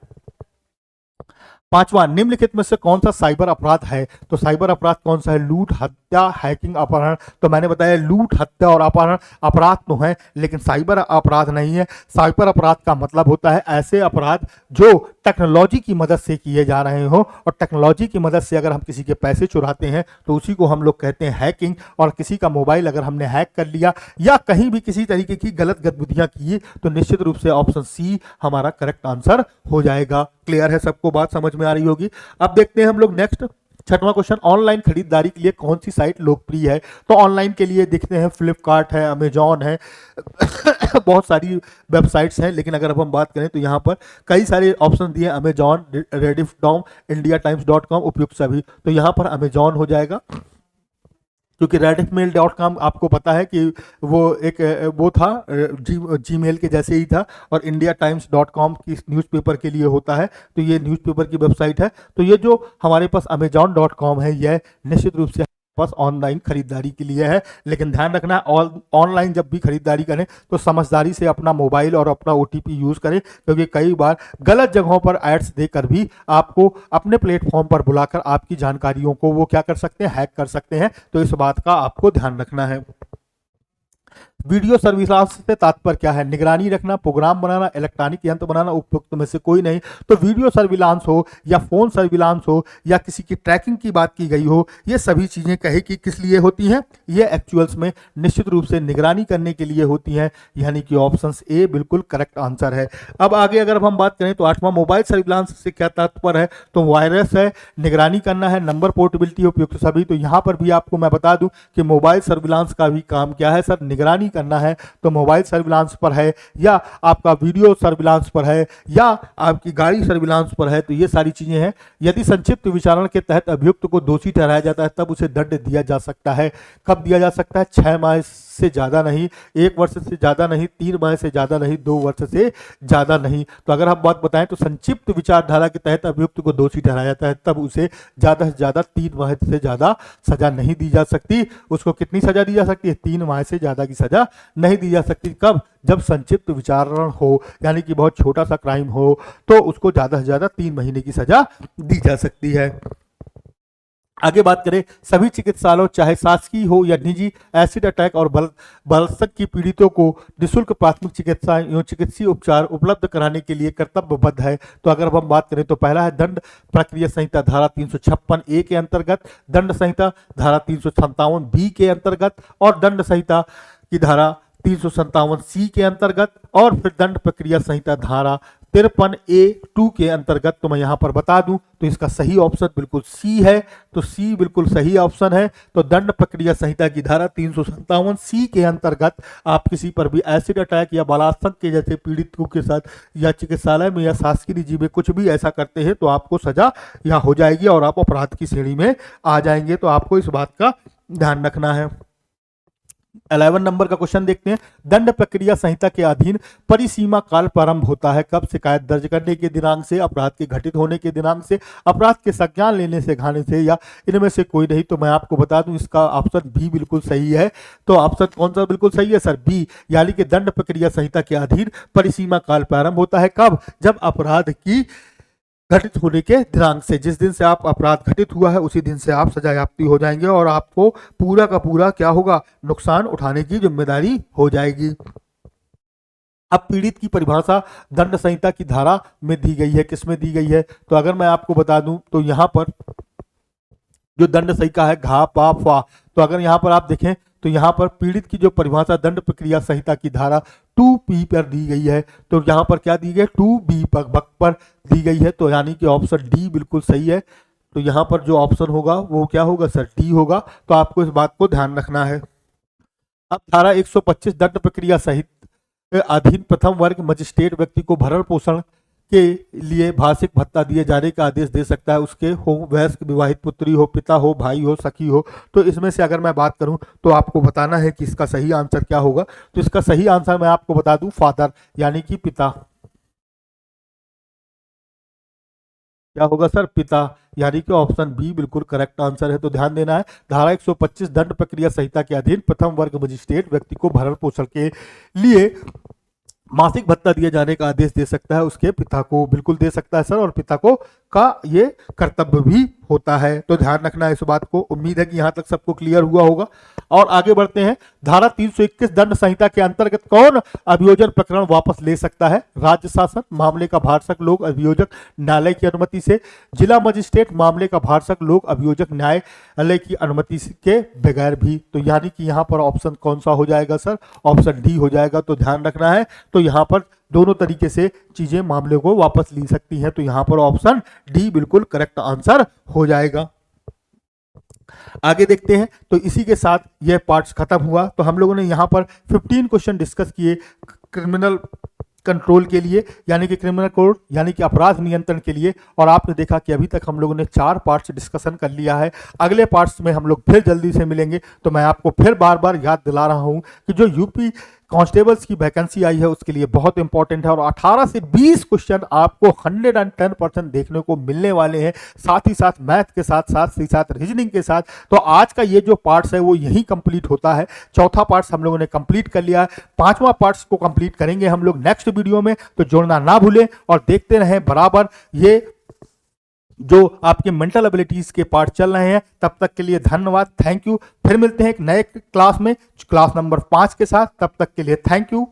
[SPEAKER 1] पांचवा, निम्नलिखित में से कौन सा साइबर अपराध है? तो साइबर अपराध कौन सा है? लूट, हत्या, हैकिंग, अपहरण। तो मैंने बताया लूट, हत्या और अपहरण अपराध तो हैं, लेकिन साइबर अपराध नहीं है। साइबर अपराध का मतलब होता है ऐसे अपराध जो टेक्नोलॉजी की मदद से किए जा रहे हो, और टेक्नोलॉजी की मदद से अगर हम किसी के पैसे चुराते हैं तो उसी को हम लोग कहते हैं हैकिंग। और किसी का मोबाइल अगर हमने हैक कर लिया या कहीं भी किसी तरीके की गलत गतिविधियां की, तो निश्चित रूप से ऑप्शन सी हमारा करेक्ट आंसर हो जाएगा। क्लियर है सबको? बात समझ में आ रही होगी। अब देखते हैं हम लोग नेक्स्ट, छठवां क्वेश्चन, ऑनलाइन खरीदारी के लिए कौन सी साइट लोकप्रिय है? तो ऑनलाइन के लिए देखते हैं फ्लिपकार्ट है, अमेजॉन है, बहुत सारी वेबसाइट्स हैं, लेकिन अगर अब हम बात करें तो यहाँ पर कई सारे ऑप्शन दिए, अमेजॉन, रेडिफ.com, indiatimes.com, उपयुक्त सभी। तो यहाँ पर अमेजॉन हो जाएगा, क्योंकि redifmail.com आपको पता है कि वो एक वो था, जीमेल के जैसे ही था, और indiatimes.com की न्यूज़पेपर के लिए होता है। तो ये न्यूज़पेपर की वेबसाइट है। तो ये जो हमारे पास amazon.com है, यह निश्चित रूप से बस ऑनलाइन खरीदारी के लिए है। लेकिन ध्यान रखना, ऑनलाइन जब भी खरीदारी करें तो समझदारी से अपना मोबाइल और अपना OTP यूज़ करें, क्योंकि कई बार गलत जगहों पर एड्स देकर भी आपको अपने प्लेटफॉर्म पर बुलाकर आपकी जानकारियों को वो क्या कर सकते हैं, हैक कर सकते हैं। तो इस बात का आपको ध्यान रखना है। वीडियो सर्विलांस से तात्पर्य क्या है? निगरानी रखना, प्रोग्राम बनाना, इलेक्ट्रॉनिक यंत्र बनाना, उपयुक्त में से कोई नहीं। तो वीडियो सर्विलांस हो या फोन सर्विलांस हो या किसी की ट्रैकिंग की बात की गई हो, ये सभी चीजें कहे कि किस लिए होती हैं? ये एक्चुअल्स में निश्चित रूप से निगरानी करने के लिए होती हैं, यानी कि ऑप्शन ए बिल्कुल करेक्ट आंसर है। अब आगे अगर हम बात करें तो आठवां, मोबाइल सर्विलांस से क्या तात्पर्य है? तो वायरस है, निगरानी करना है, नंबर पोर्टेबिलिटी, उपयुक्त सभी। तो यहाँ पर भी आपको मैं बता दूं कि मोबाइल सर्विलांस का भी काम क्या है सर? निगरानी करना है। तो मोबाइल सर्विलांस पर है, या आपका वीडियो सर्विलांस पर है, या आपकी गाड़ी सर्विलांस पर है, तो ये सारी चीजें हैं। यदि संक्षिप्त विचारण के तहत अभियुक्त को दोषी ठहराया जाता है तब उसे दंड दिया जा सकता है। कब दिया जा सकता है? 6 माह से ज्यादा नहीं, 1 वर्ष से ज्यादा नहीं, 3 माह से ज्यादा नहीं, 2 वर्ष से ज्यादा नहीं। तो अगर हम बात बताएं तो संक्षिप्त विचारधारा के तहत अभियुक्त को दोषी ठहराया जाता है तब उसे ज्यादा से ज्यादा 3 माह से ज्यादा सजा नहीं दी जा सकती। उसको कितनी सजा दी जा सकती है? 3 माह से ज्यादा की सजा नहीं दी जा सकती। कब? जब संक्षिप्त विचारण हो, यानी कि बहुत छोटा सा क्राइम हो, तो उसको ज्यादा से ज्यादा 3 महीने की सजा दी जा सकती है। आगे बात करें, सभी चिकित्सालयों चाहे शासकीय हो या निजी, एसिड अटैक और बलसक की पीड़ितों को निःशुल्क प्राथमिक चिकित्सा एवं चिकित्सीय उपचार उपलब्ध कराने के लिए कर्तव्यबद्ध है। तो अगर हम बात करें तो पहला है दंड प्रक्रिया संहिता धारा 356A के अंतर्गत, दंड संहिता धारा 357B के अंतर्गत, और दंड संहिता की धारा 357C के अंतर्गत, और फिर दंड प्रक्रिया संहिता धारा 53A(2) के अंतर्गत। तो मैं यहां पर बता दूं तो इसका सही ऑप्शन बिल्कुल सी है। तो सी बिल्कुल सही ऑप्शन है। तो दंड प्रक्रिया संहिता की धारा 357C के अंतर्गत आप किसी पर भी एसिड अटैक या बलात्संग के जैसे पीड़ितों के साथ या चिकित्सालय में या शासकीय निजी में कुछ भी ऐसा करते हैं तो आपको सजा यहाँ हो जाएगी और आप अपराध की श्रेणी में आ जाएंगे। तो आपको इस बात का ध्यान रखना है। 11 नंबर का क्वेश्चन देखते हैं, दंड प्रक्रिया संहिता के अधीन परिसीमा काल प्रारंभ होता है कब? शिकायत दर्ज करने के दिनांक से, अपराध के घटित होने के दिनांक से, अपराध के संज्ञान लेने से, घाने से, या इनमें से कोई नहीं। तो मैं आपको बता दूं इसका ऑप्शन बी बिल्कुल सही है। तो ऑप्शन कौन सा बिल्कुल सही है सर? बी, यानी कि दंड प्रक्रिया संहिता के अधीन परिसीमा काल प्रारंभ होता है कब? जब अपराध की घटित होने के दिनांक से, जिस दिन से आप अपराध घटित हुआ है उसी दिन से आप सजायाफ्ती हो जाएंगे और आपको पूरा का पूरा क्या होगा, नुकसान उठाने की जिम्मेदारी हो जाएगी। अब पीड़ित की परिभाषा दंड संहिता की धारा में दी गई है, किसमें दी गई है, तो अगर मैं आपको बता दूं तो यहाँ पर जो दंड संहिता है घा पा फा, तो अगर यहाँ पर आप देखें तो यहाँ पर पीड़ित की जो परिभाषा दंड प्रक्रिया संहिता की धारा 2B पर दी गई है, तो यहाँ पर क्या दी गई, 2B पर दी गई है, तो यानी कि ऑप्शन डी बिल्कुल सही है। तो यहाँ पर जो ऑप्शन होगा वो क्या होगा सर, डी होगा। तो आपको इस बात को ध्यान रखना है। अब धारा 125 दंड प्रक्रिया सहित अधीन प्रथम वर्ग मजिस्ट्रेट व्यक्ति को भरण पोषण के लिए भाषिक भत्ता दिए जाने का आदेश दे सकता है, उसके हो वयस्क विवाहित पुत्री हो, पिता हो, भाई हो, सखी हो। तो इसमें से अगर मैं बात करूं तो आपको बताना है कि इसका सही आंसर क्या होगा। तो इसका सही आंसर मैं आपको बता दूं फादर, यानी कि पिता। क्या होगा सर, पिता, यानी कि ऑप्शन बी बिल्कुल करेक्ट आंसर है। तो ध्यान देना है, धारा 125 दंड प्रक्रिया संहिता के अधीन प्रथम वर्ग मजिस्ट्रेट व्यक्ति को भरण पोषण के लिए मासिक भत्ता दिए जाने का आदेश दे सकता है, उसके पिता को बिल्कुल दे सकता है सर, और पिता को का ये कर्तव्य भी होता है। तो ध्यान रखना है इस बात को। उम्मीद है कि यहां तक सबको क्लियर हुआ होगा। और आगे बढ़ते हैं, धारा 321 दंड संहिता के अंतर्गत कौन अभियोजन प्रकरण वापस ले सकता है, राज्य शासन, मामले का भारसक लोक अभियोजक न्यायालय की अनुमति से, जिला मजिस्ट्रेट, मामले का भारसक लोक अभियोजक न्यायालय की अनुमति के बगैर भी। तो यानी कि यहाँ पर ऑप्शन कौन सा हो जाएगा सर, ऑप्शन डी हो जाएगा। तो ध्यान रखना है, तो यहाँ पर दोनों तरीके से चीजें मामले को वापस ली सकती हैं। तो यहाँ पर ऑप्शन डी बिल्कुल करेक्ट आंसर हो जाएगा। आगे देखते हैं, तो इसी के साथ यह पार्ट्स खत्म हुआ। तो हम लोगों ने यहाँ पर 15 क्वेश्चन डिस्कस किए क्रिमिनल कंट्रोल के लिए, यानी कि क्रिमिनल कोड, यानी कि अपराध नियंत्रण के लिए। और आपने देखा कि अभी तक हम लोगों ने 4 पार्ट्स डिस्कशन कर लिया है। अगले पार्ट्स में हम लोग फिर जल्दी से मिलेंगे। तो मैं आपको फिर बार बार याद दिला रहा हूं कि जो यूपी कांस्टेबल्स की वैकेंसी आई है उसके लिए बहुत इंपॉर्टेंट है, और 18 से 20 क्वेश्चन आपको 110% देखने को मिलने वाले हैं, साथ ही साथ मैथ के साथ ही साथ रीजनिंग के साथ। तो आज का ये जो पार्ट्स है वो यही कंप्लीट होता है। चौथा पार्ट्स हम लोगों ने कंप्लीट कर लिया है, 5वां पार्ट्स को कंप्लीट करेंगे हम लोग नेक्स्ट वीडियो में। तो जुड़ना ना भूलें और देखते रहें बराबर ये जो आपके मेंटल एबिलिटीज के पार्ट चल रहे हैं। तब तक के लिए धन्यवाद, थैंक यू। फिर मिलते हैं एक नए क्लास में, क्लास नंबर 5 के साथ। तब तक के लिए थैंक यू।